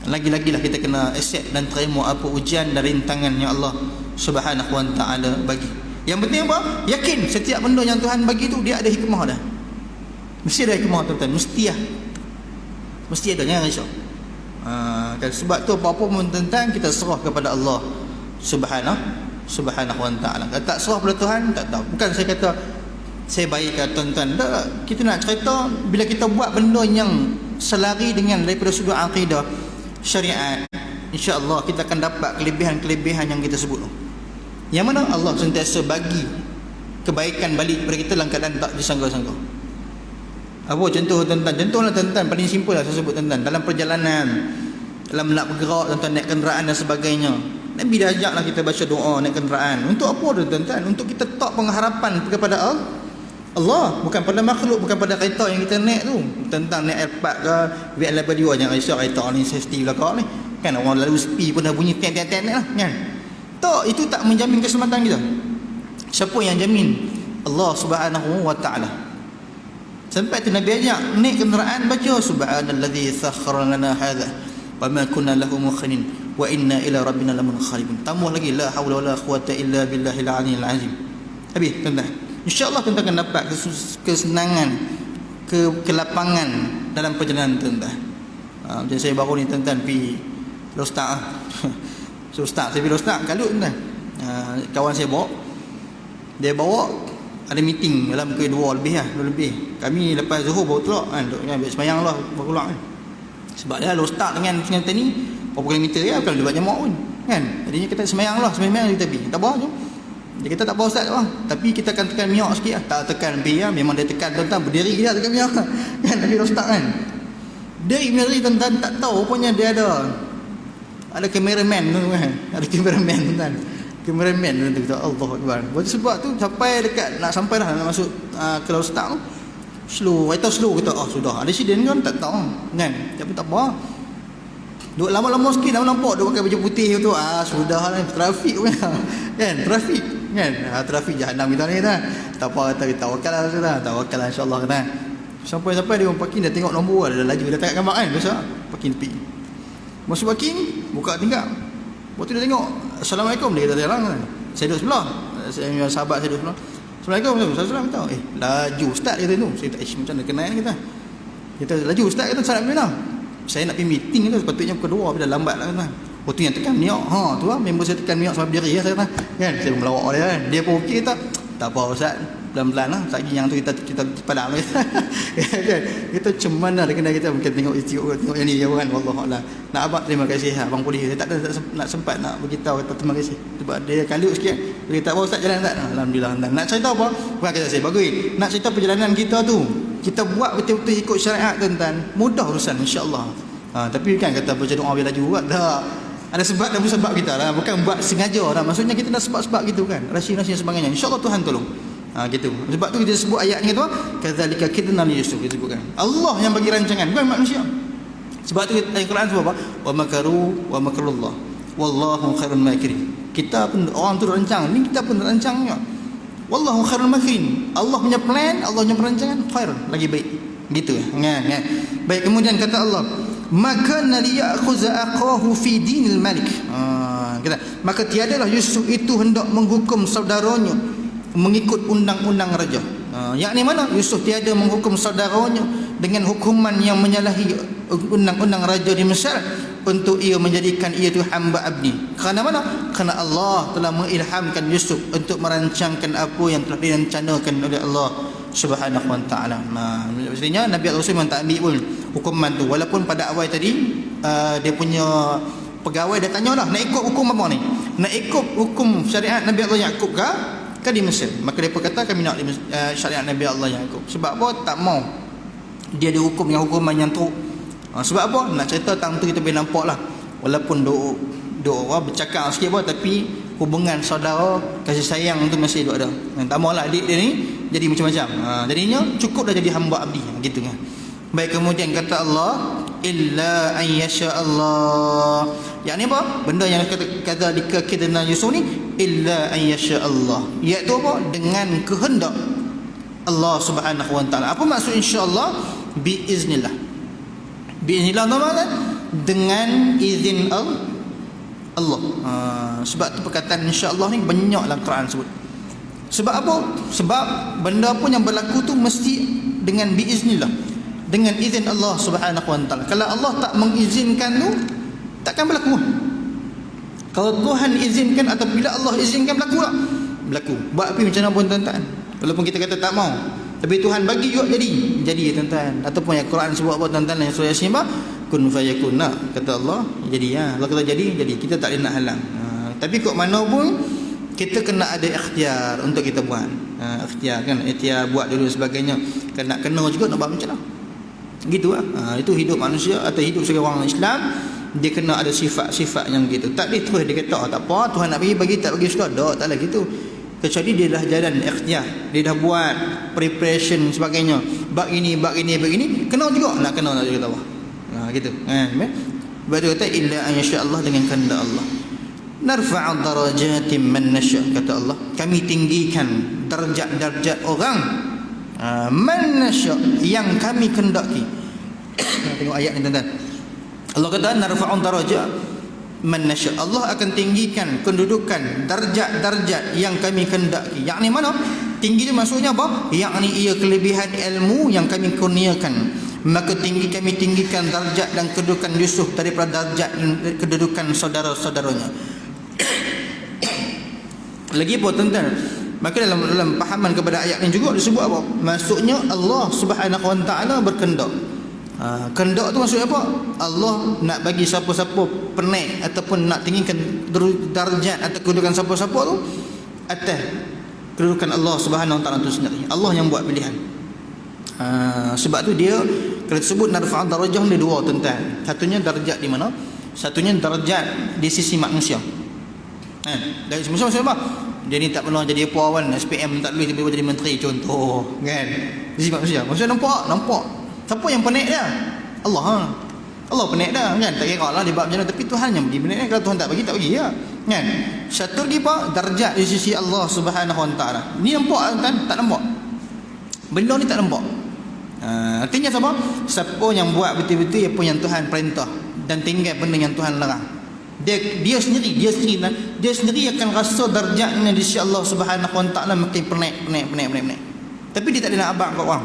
Lagi-lagi lah kita kena accept dan terima apa ujian dan rintangan yang Allah Subhanahu wa taala bagi. Yang penting apa? Yakin setiap benda yang Tuhan bagi tu dia ada hikmah dah. Mesti ada hikmah tuan-tuan, mesti lah. Mesti ada, jangan risau. Kan sebab tu apa-apa pun tuan-tuan kita serah kepada Allah Subhanahu wa taala. Kalau tak serah kepada Tuhan, tak tahu. Bukan saya kata saya baik ke tuan-tuan. Tak, kita nak cerita bila kita buat benda yang selari dengan daripada sudut akidah syariat, insya-Allah kita akan dapat kelebihan-kelebihan yang kita sebut tu. Yang mana Allah sentiasa bagi kebaikan balik kepada kita dalam keadaan tak disangka-sangka. Apa contoh tuan-tuan? Contohlah tuan-tuan, paling simple lah saya sebut tuan-tuan. Dalam perjalanan, dalam nak bergerak tuan-tuan, naik kenderaan dan sebagainya, Nabi dah ajaklah kita baca doa naik kenderaan. Untuk apa tuan-tuan? Untuk kita tak pengharapan kepada Allah, bukan pada makhluk, bukan pada kereta yang kita naik tu. Tuan-tuan naik Airpad ke VL82, jangan risau kereta ni safety belakang ni. Kan orang lalu sepi pun dah bunyi ten-ten lah kan. Tak, itu tak menjamin keselamatan kita. Siapa yang jamin? Allah Subhanahu wa taala. Sampai tu Nabi ajak naik kenderaan baca subhanallazi sakhkhara lana hadza wa ma kunna lahu muqrinin wa inna ila rabbina lamunqalibun. Tambah lagi la haula wala quwata illa billahil aliyyil azim. Habis tuan-tuan. Insya-Allah tuan-tuan akan dapat kesenangan, kelapangan dalam perjalanan tuan-tuan. Macam saya baru ni tuan-tuan pergi Lostak. So Ustaz saya pergi Lostak kalut tuan-tuan. Kawan saya bawa. Dia bawa ada meeting dalam pukul 2 lebih lah, 2 lebih. Kami lepas Zuhur baru keluar kan, duk ambil sembahyang lah baru keluar kan. Sebab dia Lostak dengan Sungai Petani berapa kilometer ya, bukan dia buat jamak pun kan. Jadinya kita sembahyang lah, sembahyang kita pergi. Tak apa jom. Dia kata tak apa Ustaz tak apa. Tapi kita akan tekan miak sikit lah. Tak tekan biar memang dia tekan tuan-tuan, berdiri dia tekan miak kan. Tapi Lostak kan. Dia berdiri tuan-tuan, tak tahu rupanya dia ada cameraman tu kan. Ada cameraman tuan-tuan. Cameraman tu kata Allahu Akbar. Sebab tu sampai dekat nak sampai dah nak masuk ke Lostak tu. Slow, kita slow kata sudah. Ada accident kan tak tahu kan. Tapi tak apa. Duk lama-lama sikit dah nampak duk pakai baju putih tu. Sudah lah trafik kan. Trafik kan. Trafik jahanam kita ni dah. Tak apa kata kita tawakal lah sudah. Tawakal insya-Allah kata. Sampai dia orang parking dah tengok nombor dah laju dah tengok gambar kan biasa. Parking tepi. Masuk parking, buka tingkap. Waktu dia tengok, Assalamualaikum, dia kata jalan kan. Saya duduk sebelah. Saya sahabat saya duduk sebelah. Assalamualaikum, saya kata, laju Ustaz kata tu. Saya tak macam mana kenal kita. Kita laju Ustaz kata, salam bila. Saya nak pergi meeting tu, sepatutnya pukul 2 tapi dah lambat lah kata. tu yang tekan niak. Tu lah member saya tekan niak sampai berdiri saya kan. Saya melawak dia kan. Dia pun okey tak? Tak apa Ustaz. Pelan-pelan lah. Lagi yang tu kita padam kan. Kita macam mana kena kita mungkin tengok yang ni kan. Wallahualam. Nak abang terima kasih abang polis. Saya tak ada nak sempat nak beritahu kata terima kasih. Sebab dia kalut sikit. Dia tak apa Ustaz jalan tak? Alhamdulillah. Nak cerita apa? Bukan kata saya bagi. Nak cerita perjalanan kita tu. Kita buat betul-betul ikut syariat tuan-tuan. Mudah urusan insya-Allah. Tapi kan kata baca doa biar laju buat dah. Ada sebab dan sebab kita lah. Bukan buat sengaja lah. Maksudnya kita dah sebab-sebab gitu kan. Rahsia-rahsia sebagainya. InsyaAllah Tuhan tolong. Gitu. Sebab tu kita sebut ayat ni tu. Kadzalika kidna li Yusuf. Kita sebutkan. Allah yang bagi rancangan. Bukan manusia. Sebab tu ayat Quran sebut apa? Wa makaru wa makarullah. Wallahu khairul makirin. Kita pun orang tu rancang. Ni kita pun rancang juga. Wallahu khairul makirin. Allah punya plan, Allah punya perancangan khair. Lagi baik. Gitu kan. Baik, kemudian kata Allah. Maka naliyakhuza aqahu fi dinil malik. Maka tiadalah Yusuf itu hendak menghukum saudaranya mengikut undang-undang raja. Yakni mana? Yusuf tiada menghukum saudaranya dengan hukuman yang menyalahi undang-undang raja di Mesir untuk ia menjadikan ia itu hamba abdi. Kerana mana? Kerana Allah telah mengilhamkan Yusuf untuk merancangkan apa yang telah direncanakan oleh Allah Subhanahu wa taala. Maksudnya Nabi Allah memang tak ambil pun hukuman tu. Walaupun pada awal tadi dia punya pegawai dia tanyalah nak ikut hukum apa ni? Nak ikut hukum syariat Nabi Allah Yaqub ke di Mesir? Maka dia berkata kami nak syariat Nabi Allah Yaqub. Sebab apa? Tak mau dia dihukum dengan hukuman yang teruk. Sebab apa? Nak cerita tentang tu kita boleh nampak lah. Walaupun doa bercakap sikit apa, tapi hubungan saudara, kasih sayang tu masih ada. Tak maulah adik dia ni jadi macam-macam. Jadinya cukup dah jadi hamba abdi gitu kan. Baik, kemudian kata Allah illa an yasha Allah. Yang ni apa? Benda yang kata dikidna Yusuf ni illa an yasha Allah. Iaitu apa? Dengan kehendak Allah Subhanahu wa taala. Apa maksud insya-Allah? Biiznillah. Biiznillah apa? Dengan izin Allah. Sebab tu perkataan insya-Allah ni banyak dalam Quran sebut. Sebab apa? Sebab benda pun yang berlaku tu mesti dengan biiznillah, dengan izin Allah Subhanahu wa taala. Kalau Allah tak mengizinkan tu, takkan berlaku. Kalau Tuhan izinkan atau bila Allah izinkan berlaku tak? Berlaku. Buat apa macam mana pun tuan-tuan. Walaupun kita kata tak mau, tapi Tuhan bagi juga jadi tuan-tuan. Ataupun yang Quran sebut apa tuan-tuan, yang surah Yasin apa? Kun fayakun. Kata Allah, jadi ya. Allah kata jadi. Kita tak boleh nak halang. Tapi kok mana pun kita kena ada ikhtiar untuk kita buat. Ikhtiar kan, ikhtiar buat dulu sebagainya. Kan nak kena juga nak buat macam mana. Gitu lah. Itu hidup manusia atau hidup sebagai orang Islam, dia kena ada sifat-sifat yang gitu. Tak boleh terus dia kata tak apa, Tuhan nak bagi tak bagi suka. Tak lah gitu. Kecuali dia dah jalan ikhtiar, dia dah buat preparation sebagainya. Bab ini, kena juga nak kena nak kata Allah. Gitu. Sebab tu kata illa an yasha Allah, dengan kehendak Allah. Narfa'u darajatin man nasha, kata Allah. Kami tinggikan darjat-darjat orang man nasha, yang kami kehendaki. Tengok ayat ni tuan-tuan. Allah kata narfa'u darajat man nasha. Allah akan tinggikan kedudukan darjat-darjat yang kami kehendaki. Yakni mana? Tinggi itu maksudnya apa? Yakni ia kelebihan ilmu yang kami kurniakan. Maka kami tinggikan darjat dan kedudukan Yusuf daripada darjat kedudukan saudara-saudaranya. Lagi apa tuan-tuan? Maka dalam pahaman kepada ayat ini juga disebut apa? Maksudnya Allah Subhanahu wa taala berkehendak. Kehendak tu maksudnya apa? Allah nak bagi siapa-siapa penaik ataupun nak tinggikan darjat atau kedudukan siapa-siapa tu atas kedudukan Allah Subhanahu wa taala itu sendiri. Allah yang buat pilihan. Sebab tu dia kalau disebut narfa'u darajah ni dua tuan-tuan. Satunya darjat di mana? Satunya darjat di sisi manusia. Dari manusia maksudnya apa? Dia ni tak pernah jadi apa awal, SPM tak boleh tiba-tiba jadi menteri contoh kan. Di sisi manusia. Maksudnya nampak. Siapa yang penaik dia? Allah. Allah penaik dah kan. Tak kira lah dia buat macam mana, tapi Tuhan yang bagi penaik. Kalau Tuhan tak bagi, tak bagi ya. Kan? Satu lagi apa? Darjat di sisi Allah Subhanahu wa taala. Ni nampak kan? Tak nampak. Benda ni tak nampak. Artinya apa? Siapa yang buat betul-betul apa yang Tuhan perintah dan tinggal benda yang Tuhan larang, dia sendiri akan rasa darjatnya di sisi Allah Subhanahu wa taala makin penaik. Tapi dia tak ada nak abang kat orang.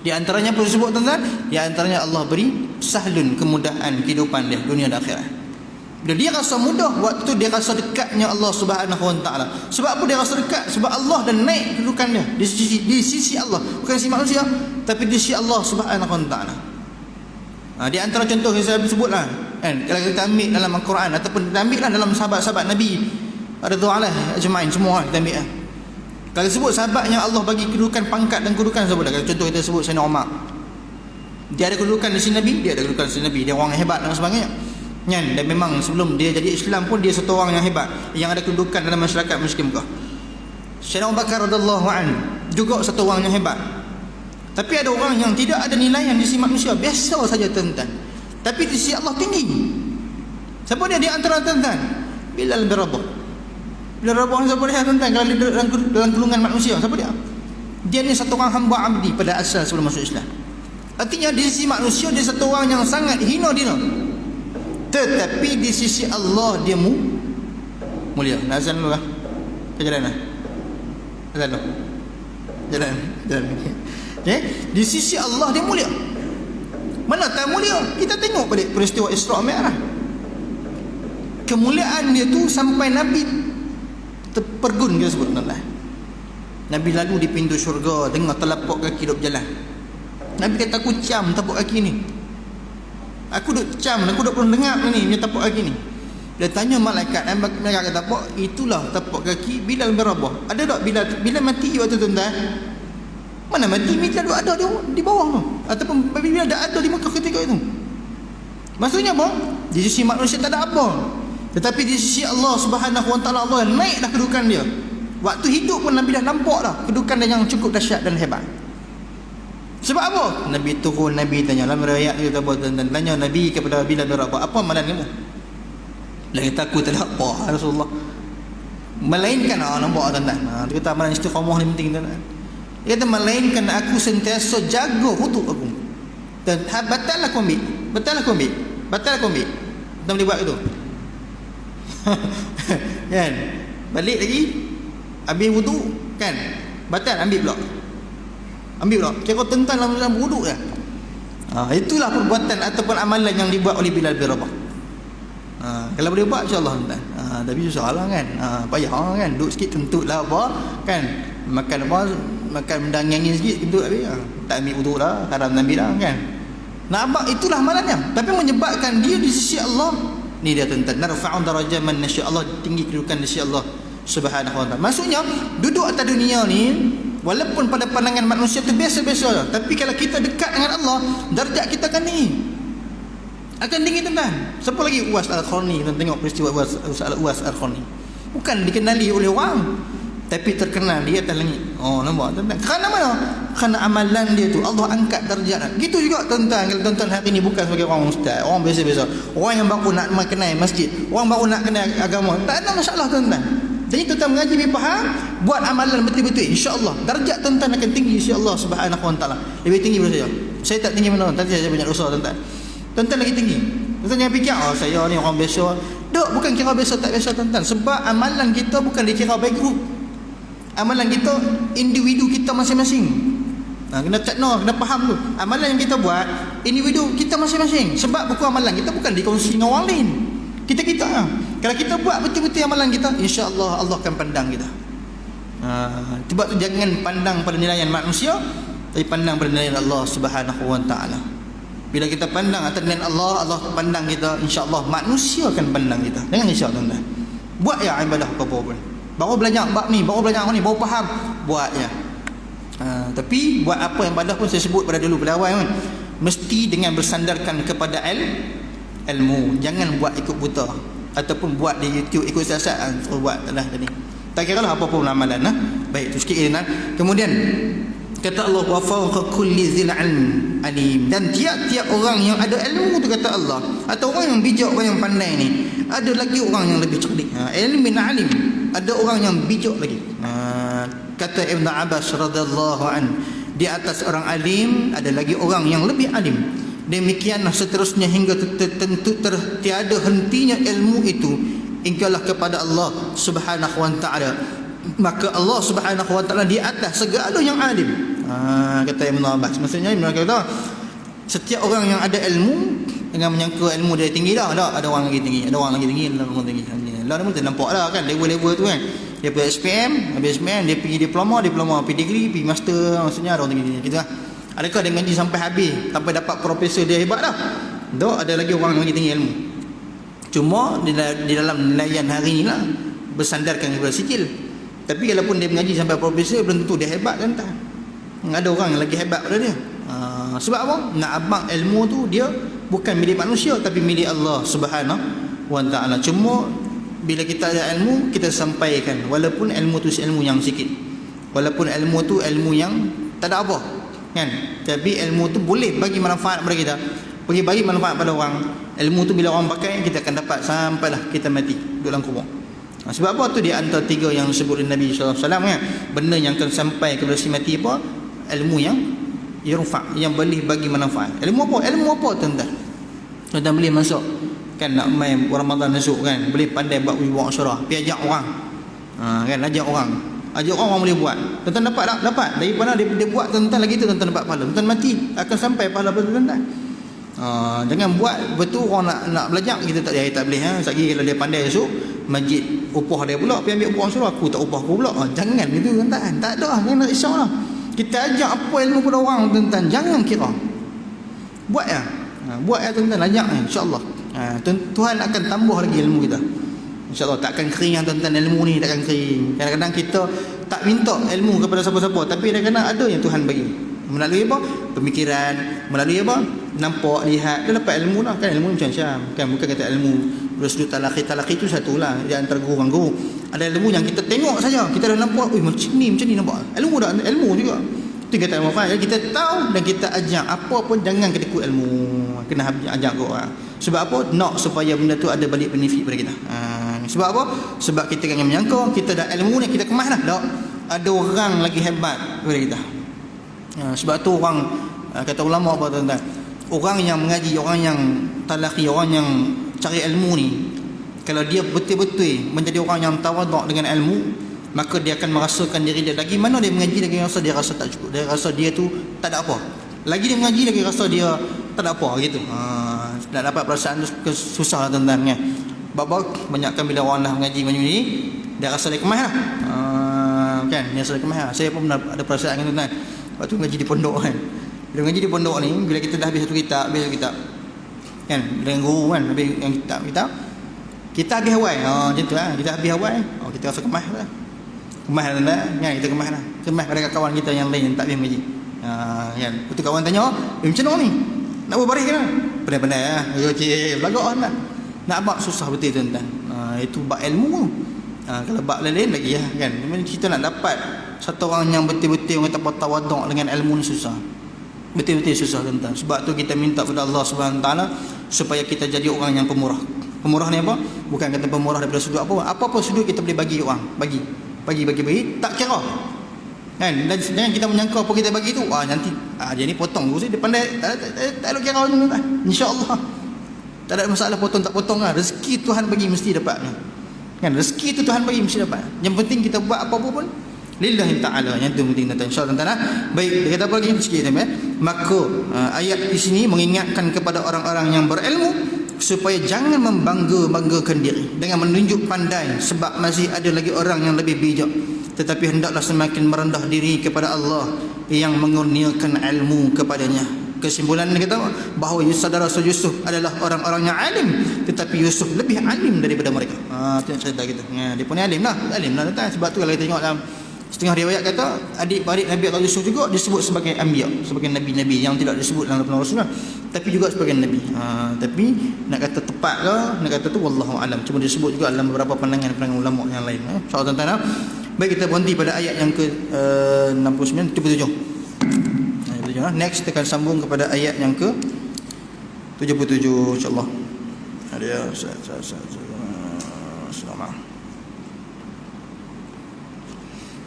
Di antaranya perlu sebut tuan-tuan, di antaranya Allah beri sahlun, kemudahan kehidupan dia dunia dan akhirat. Bila dia rasa mudah, waktu tu dia rasa dekatnya Allah Subhanahu wa taala. Sebab apa dia rasa dekat? Sebab Allah dah naik kedudukan dia di sisi Allah, bukan sisi manusia, tapi di sisi Allah Subhanahu wa taala. Di antara contoh yang saya sebutlah, kan, kalau kita ambil dalam Al-Quran ataupun kita ambil dalam sahabat-sahabat Nabi radhiyallahu anhum ajmain, semua kita ambil. Kalau sebut sahabat yang Allah bagi kedudukan pangkat dan kedudukan, sebut dah. Contoh kita sebut Sayyidina Umar. Dia ada kedudukan di sisi Nabi, dia ada kedudukan di sisi Nabi, dia orang hebat dan sebagainya. Dan memang sebelum dia jadi Islam pun dia satu orang yang hebat, yang ada kedudukan dalam masyarakat Muslim Mekah. Sayyidina Abu Bakar radhiyallahu anhu juga satu orang yang hebat. Tapi ada orang yang tidak ada nilaian di sisi manusia, biasa saja tuan-tuan, tapi di sisi Allah tinggi. Siapa dia di antara tuan-tuan? Bilal bin Rabah. Bilal bin Rabah siapa dia tuan-tuan? Kalau dalam golongan manusia, siapa dia? Dia ni satu orang hamba abdi pada asal sebelum masuk Islam. Artinya di sisi manusia dia satu orang yang sangat hina dina. Tetapi di sisi Allah dia mulia. Nazan dulu lah. Jalan lah. Jalan dulu. Jalan. Okay? Di sisi Allah dia mulia. Mana tak mulia? Kita tengok balik peristiwa Isra' Mi'raj. Kemuliaan dia tu sampai Nabi terpergun, kita sebut tuan-tuan. Nabi lalu di pintu syurga, dengar telapak kaki duk berjalan. Nabi kata, aku cam tapak kaki ni. Aku duk cam, aku duk pernah dengar ni punya tapak kaki ni. Dia tanya malaikat, mereka kata apa? Itulah tapak kaki Bilal bin Rabah. Ada tak Bilal mati waktu tu tuan? Mana mati? Bilal ada di bawah tu. Ataupun Bilal dah ada di Mekah ketika itu. Maksudnya apa? Di sisi manusia tak ada apa. Tetapi di sisi Allah Subhanahu wa taala, Allah naik dah kedudukan dia. Waktu hidup pun Nabi dah nampak dah kedudukan dia yang cukup dahsyat dan hebat. Sebab apa? Nabi turun, Nabi tanya dalam riwayat kita dan tanya Nabi kepada Bilal bin Rabah, apa amalan kamu? Dia kata, aku tak ada apa Rasulullah, melainkan nampak tuan-tuan. Dia kata amalan istiqamah ni penting tuan-tuan. Dia kata melainkan aku sentiasa jaga hudud aku. Dan batal aku ambil. Tak boleh buat itu. Kan? Balik lagi habis wudu kan? Batal ambil pula. Kira tentang dalam wuduk je. Itulah perbuatan ataupun amalan yang dibuat oleh Bilal bin Rabah. Kalau boleh buat insya-Allah tuan. Tapi susah lah kan. Payah kan. Duduk sikit kentutlah apa kan. Makan benda angin sikit kentut habis. Tak ambil wuduk dah, haram ambil dah kan. Nampak itulah amalannya. Tapi menyebabkan dia di sisi Allah. Ni dia tuan-tuan. Narfa'u darajat man nasya, Allah tinggi kedudukan di sisi Allah Subhanahu wa taala. Maksudnya duduk atas dunia ni walaupun pada pandangan manusia tu biasa-biasa, tapi kalau kita dekat dengan Allah, darjat kita akan tinggi. Akan tinggi tuan-tuan. Siapa lagi? Uwais Al-Qarni. Kita tengok peristiwa Uwais Al-Qarni. Bukan dikenali oleh orang, tapi terkenal dia atas langit. Nampak tuan-tuan? Kerana mana? Kerana amalan dia tu Allah angkat darjat. Gitu juga tuan-tuan, kalau tuan-tuan hari ni bukan sebagai orang ustaz, orang biasa-biasa, orang yang baru nak kenal masjid, orang baru nak kenal agama, tak ada masalah tuan-tuan. Jadi tuan-tuan mengaji lebih faham, buat amalan betul-betul, insya-Allah darjat tuan-tuan akan tinggi insya-Allah Subhanahu wa taala. Lebih tinggi daripada saya. Saya tak tinggi mana, nanti saya banyak dosa tuan-tuan. Tuan-tuan lagi tinggi. Tuan-tuan jangan fikir saya ni orang biasa. Dok, bukan kira biasa tak biasa tuan-tuan. Sebab amalan kita bukan dikira by group. Amalan kita individu kita masing-masing. Kena kena faham tu. Amalan yang kita buat individu kita masing-masing. Sebab buku amalan kita bukan dikongsi dengan orang lain. Kita kalau kita buat betul-betul amalan kita, insya-Allah Allah akan pandang kita. Sebab tu jangan pandang pada nilaian manusia, tapi pandang pada nilaian Allah Subhanahu wa taala. Bila kita pandang atas nilaian Allah, Allah pandang kita, insya-Allah manusia akan pandang kita. Jangan risau tuan-tuan. Buat ya ibadah apa-apa pun. Baru belajar bab ni, baru belajar ni, baru faham, buat ya. Tapi buat apa yang ibadah pun saya sebut pada dulu pada awal kan, mesti dengan bersandarkan kepada ilmu. Jangan buat ikut buta ataupun buat di YouTube ikut siasat buat lah tadi. Tak kira lah apa pun amalan Baik, tu sikit kan. Kemudian kata Allah, wa fawqa kulli dzil ilm alim. Dan tiap-tiap orang yang ada ilmu tu kata Allah, atau orang yang bijak, orang yang pandai ni, ada lagi orang yang lebih cerdik. Ilm bin alim, ada orang yang bijak lagi. Kata Ibn Abbas radhiyallahu an, di atas orang alim ada lagi orang yang lebih alim. Demikianlah seterusnya hingga tentu tiada hentinya ilmu itu hinggalah kepada Allah Subhanahu wa taala. Maka Allah Subhanahu wa taala di atas segala yang alim. Kata Ibn Abbas, maksudnya Ibn Abbas kata Setiap orang yang ada ilmu dengan menyangka ilmu dia tinggi dah, ada orang lagi tinggi, ada orang lagi tinggi, ada orang tinggi. Lah ni pun nampak dah kan level-level tu kan. Dia pergi SPM, habis SPM dia pergi diploma, pergi degree, pergi master, maksudnya ada orang tinggi gitu lah. Adakah dia ngaji sampai habis, sampai dapat profesor dia hebat dah? Tak, ada lagi orang yang lagi tinggi ilmu. Cuma di dalam nilaian hari ni lah bersandarkan kepada sikil. Tapi walaupun dia mengaji sampai profesor, belum tentu dia hebat kan tak? Ada orang yang lagi hebat pada dia. Sebab apa? Nak abang ilmu tu dia bukan milik manusia tapi milik Allah Subhanahu wa taala. Cuma bila kita ada ilmu, kita sampaikan walaupun ilmu tu ilmu yang sikit. Walaupun ilmu tu ilmu yang tak ada apa, kan? Tapi ilmu tu boleh bagi manfaat kepada kita. Bagi manfaat pada orang. Ilmu tu bila orang pakai, kita akan dapat sampailah kita mati duduk dalam kubur. Sebab apa tu dia antara 3 yang disebut oleh Nabi sallallahu alaihi wasallam kan? Benda yang akan sampai kepada si mati apa? Ilmu yang yarfa, yang boleh bagi manfaat. Ilmu apa? Ilmu apa tuan-tuan? Tuan-tuan boleh masuk kan nak main Ramadan esok kan, boleh pandai buat wibu asyara, pergi ajak orang. Kan ajak orang boleh buat. Tuan-tuan dapat tak? Dapat. Daripada dia buat tuan-tuan lagi tu tuan-tuan dapat pahala. Tuan-tuan mati akan sampai pahala tuan-tuan. Jangan buat betul orang nak belajar kita tak boleh Sekali kalau dia pandai esok masjid upah dia pula pergi ambil upah suruh aku tak upah aku pula. Jangan gitu tuan-tuan. Tak ada, jangan nak risaulah. Kita ajak apa ilmu pada orang tuan-tuan, jangan kira. Buat ya. Buat ya tuan-tuan, ajak insya-Allah. Tuhan akan tambah lagi ilmu kita. InsyaAllah takkan kering tuan-tuan, ilmu ni takkan kering. Kadang-kadang kita tak minta ilmu kepada siapa-siapa, tapi kadang-kadang ada yang Tuhan bagi. Melalui apa? Pemikiran, melalui apa? Nampak, lihat, dia dapat ilmu lah. Kan ilmu macam-macam. Kan bukan kata ilmu bersudut talaqi tu satulah. Dia antara guru-guru. Ada ilmu yang kita tengok saja, kita dah nampak, macam ni nampak. Ilmu dah, ilmu juga. Itu kata ilmu faham. Kita tahu dan kita ajak. Apa pun jangan kita ikut ilmu. Kena ajak ke orang. Sebab apa? Nak supaya benda tu ada balik benefit pada kita. Sebab apa? Sebab kita jangan menyangka kita dah ilmu ni kita kemas dah. Tak. Ada orang lagi hebat daripada kita. Sebab tu orang kata ulama apa tuan-tuan? Orang yang mengaji, orang yang talaqi, orang yang cari ilmu ni, kalau dia betul-betul menjadi orang yang tawaduk dengan ilmu, maka dia akan merasakan diri dia lagi mana dia mengaji lagi rasa dia rasa tak cukup. Dia rasa dia tu tak ada apa. Lagi dia mengaji lagi rasa dia tak ada apa gitu. Nak dapat perasaan tu susah tuan-tuan kan. Babak banyakkan bila orang dah mengaji macam ni, dia rasa dia kemas lah. Kan, dia rasa dia kemas lah. Saya pun ada perasaan kan tuan-tuan. Waktu mengaji di pondok kan. Bila mengaji di pondok ni, bila kita dah habis satu kitab, kan, dengan guru kan, habis yang kitab, kita habis awal. Macam tu lah. Kita habis awal, kita rasa kemas lah. Kemas lah tuan-tuan. Kan, kita kemas lah. Kemas pada kawan kita yang lain yang tak habis mengaji. Kan. Lepas tu kawan tanya, macam mana ni? Nak buat baris ke mana? Pandai-pandai lah. Belagak lah. Nak bak susah betul tuan-tuan. Itu bak ilmu. Kalau bak lain lagi lah kan. Kita nak dapat satu orang yang betul-betul orang tak tawaduk dengan ilmu ni susah. Betul-betul susah tuan-tuan. Sebab tu kita minta kepada Allah Subhanahu taala supaya kita jadi orang yang pemurah. Pemurah ni apa? Bukan kata pemurah daripada sudut apa-apa sudut kita boleh bagi orang. Bagi, tak kira. Kan? Dan jangan kita menyangka apa kita bagi tu, nanti dia ni potong tu dia pandai tak ada kira tuan-tuan. Insya-Allah. Tak ada masalah potong tak potong lah. Rezeki Tuhan bagi mesti dapat. Kan, rezeki tu Tuhan bagi mesti dapat. Yang penting kita buat apa-apa pun lillahi ta'ala. Yang tu penting tuan-tuan. InsyaAllah tuan-tuan. Baik, dia kata apa lagi sikit tuan-tuan. Maka ayat di sini mengingatkan kepada orang-orang yang berilmu supaya jangan membanggakan diri dengan menunjuk pandai, sebab masih ada lagi orang yang lebih bijak. Tetapi hendaklah semakin merendah diri kepada Allah yang mengurniakan ilmu kepadanya. Kesimpulan dia kata bahawa saudara Yusuf adalah orang-orang yang alim, tetapi Yusuf lebih alim daripada mereka. Itu yang cerita kita. Dia pun alim lah tuan. Sebab tu kalau kita tengok dalam setengah riwayat kata adik-beradik Nabi Allah Yusuf juga disebut sebagai anbiya, sebagai nabi-nabi yang tidak disebut dalam Rasulullah, tapi juga sebagai nabi. Tapi nak kata tepat ke, nak kata tu wallahu alam. Cuma disebut juga dalam beberapa pandangan ulama yang lain. InsyaAllah tuan-tuan. Baik, kita berhenti pada ayat yang ke 69 77. Next kita akan sambung kepada ayat yang ke 77 insya-Allah. Ada selamat.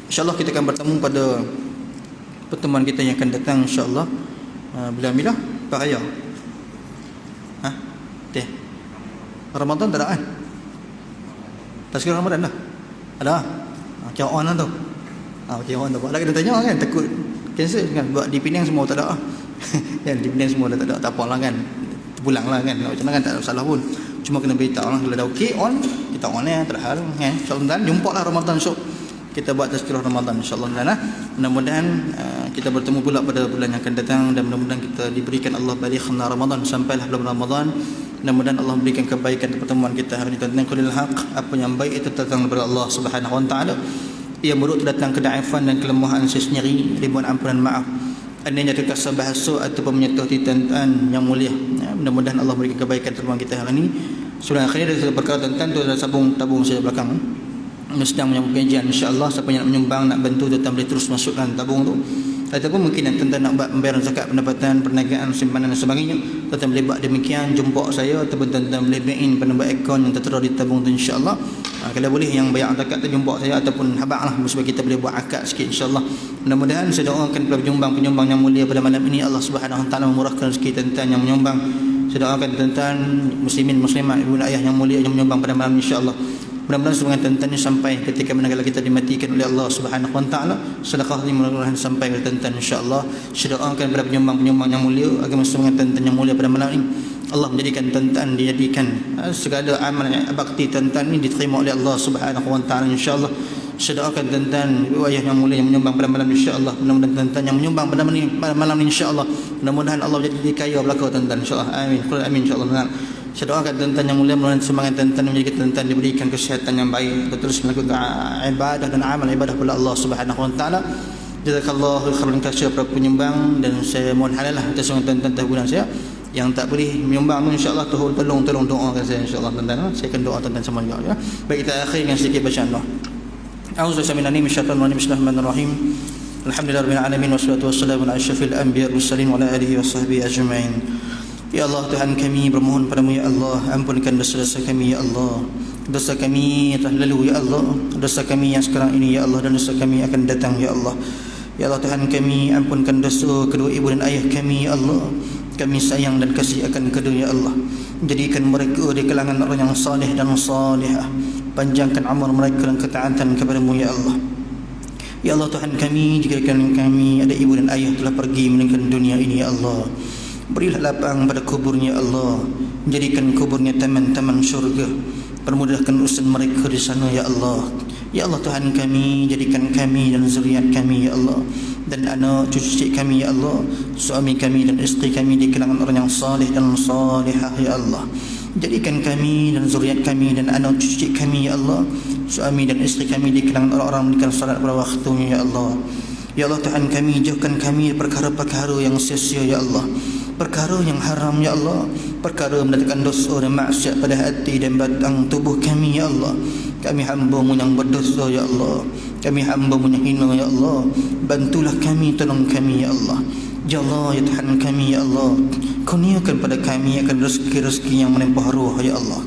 InsyaAllah kita akan bertemu pada pertemuan kita yang akan datang insya-Allah. Bila Paraya. Teh. Ramadan tak ada kan? Tazkirah Ramadan dah. Ada. Kira on lah tu. Kira on tu. Lagi dia tanya kan takut cancel kan, buat di Penang semua tak ada. Yang dividend semua dah tak apa lah kan, pulang lah kan, macam mana kan tak ada masalah pun. Cuma kena beritahu lah, kalau dah okey on, kita on tak ada hal. InsyaAllah jumpa lah Ramadan esok, kita buat tazkirah Ramadan insyaAllah. Mudah-mudahan kita bertemu pula pada bulan yang akan datang, dan mudah-mudahan kita diberikan Allah balighna Ramadan, sampailah bulan Ramadan. Mudah-mudahan Allah berikan kebaikan di pertemuan kita hari ini. Tentang kulil haq, apa yang baik itu datang daripada Allah Subhanahu wa taala. Yang buruk itu datang kedaifan dan kelemahan saya sendiri, ribuan ampunan maaf. Andainya terkasar bahasa ataupun menyentuh titan yang mulia. Mudah-mudahan Allah berikan kebaikan pertemuan kita hari ini. Surah akhir ada perkara tentang tu, ada tabung saya belakang. Sedang menyambung pengajian, insya-Allah siapa yang nak menyumbang, nak bantu, tetap boleh terus masukkan tabung tu. Ataupun mungkin yang tentang nak membayar zakat pendapatan, perniagaan, simpanan dan sebagainya, tetap boleh buat demikian, jumpa saya ataupun tentang boleh bank-in pada nombor akaun yang tertera di tabung tu insya-Allah. Kalau boleh yang bayar zakat tu jumpa saya ataupun habaq lah, supaya kita boleh buat akad sikit insya-Allah. Mudah-mudahan saya doakan kepada penyumbang yang mulia pada malam ini, Allah Subhanahu wa taala memurahkan rezeki tentang yang menyumbang. Saya doakan tentang muslimin muslimat, ibu dan ayah yang mulia yang menyumbang pada malam insya-Allah. Mudah-mudahan semoga tentang sampai ketika manakala kita dimatikan oleh Allah Subhanahu wa taala, sedekah ini mudah-mudahan sampai ke tentang insya-Allah. Saya doakan kepada penyumbang yang mulia agar semoga tentang yang mulia pada malam ini Allah menjadikan tentang, dijadikan segala amal bakti tentang ini diterima oleh Allah Subhanahu wa taala insya-Allah. Saya doakan tentang ayah yang mulia yang menyumbang pada malam insya-Allah. Mudah-mudahan tentang yang menyumbang pada malam ini insya-Allah. Mudah-mudahan Allah jadi kaya belaka tentang insya-Allah. Amin. Qul amin insya-Allah. Saya doakan tentang yang mulia mudah-mudahan semangat tentang menjadi tentang diberikan kesihatan yang baik, terus melakukan ibadah dan amal ibadah kepada Allah Subhanahu wa taala. Jazakallahu khairan kasih para penyumbang, dan saya mohon halal lah atas tentang tabungan saya. Yang tak boleh menyumbang insya-Allah tolong doakan saya insya-Allah tentang. Saya akan doa tentang sama juga ya. Baik, kita akhirkan sedikit bacaan doa. A'udzu billahi minasyaitonir rajim. Bismillahirrahmanirrahim. Alhamdulillahirabbil alamin wassalatu wassalamu ala asyrafil anbiya'i wassalin wa ala alihi washabbihi ajma'in. Ya Allah, Tuhan kami bermohon padamu ya Allah, ampunkan dosa-dosa kami ya Allah. Dosa kami telah lalu ya Allah, dosa kami yang sekarang ini ya Allah, dan dosa kami akan datang ya Allah. Ya Allah Tuhan kami, ampunkan dosa kedua ibu dan ayah kami ya Allah. Kami sayang dan kasih akan kedua ya Allah. Jadikan mereka di kalangan orang yang saleh dan salihah. Panjangkan umur mereka dan ketaatan kepadamu ya Allah. Ya Allah Tuhan kami, jika kami ada ibu dan ayah telah pergi meninggalkan dunia ini ya Allah, berilah lapang pada kuburnya Allah. Jadikan kuburnya taman-taman syurga. Permudahkan urusan mereka di sana ya Allah. Ya Allah Tuhan kami, jadikan kami dan zuriat kami ya Allah, dan anak cucu kami ya Allah, suami kami dan isteri kami di kalangan orang yang saleh dan salihah ya Allah. Jadikan kami dan zuriat kami dan anak cucu kami ya Allah, suami dan isteri kami di kalangan orang-orang menunaikan salat pada waktunya ya Allah. Ya Allah Tuhan kami, jauhkan kami perkara-perkara yang sia-sia ya Allah, perkara yang haram ya Allah, perkara mendatangkan dosa dan maksiat pada hati dan batang tubuh kami ya Allah. Kami hamba-Mu yang berdosa ya Allah, kami hamba-Mu yang hina ya Allah. Bantulah kami, tolong kami ya Allah. Ya Allah, ya Tuhan kami ya Allah, kurniakan pada kami akan rezeki-rezeki yang menempah ruh ya Allah.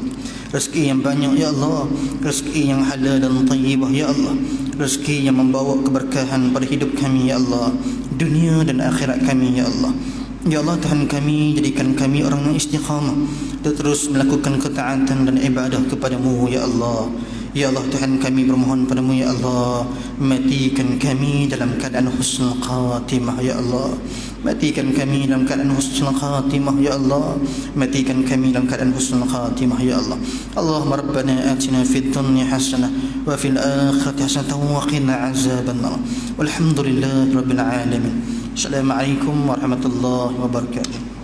Rezeki yang banyak ya Allah, rezeki yang halal dan tayyibah ya Allah, rezeki yang membawa keberkahan pada hidup kami ya Allah, dunia dan akhirat kami ya Allah. Ya Allah Tuhan kami, jadikan kami orang yang istiqamah dan terus melakukan ketaatan dan ibadah kepadamu ya Allah. Ya Allah Tuhan kami bermohon padamu ya Allah, matikan kami dalam keadaan husnul khatimah ya Allah. Matikan kami dalam keadaan husnul khatimah ya Allah. Matikan kami dalam keadaan husnul khatimah ya Allah. Allahumma rabbana atina fid dunya hasanah wa fil akhirati hasanah wa qina azabannar. Walhamdulillahi rabbil alamin. Assalamualaikum warahmatullahi wabarakatuh.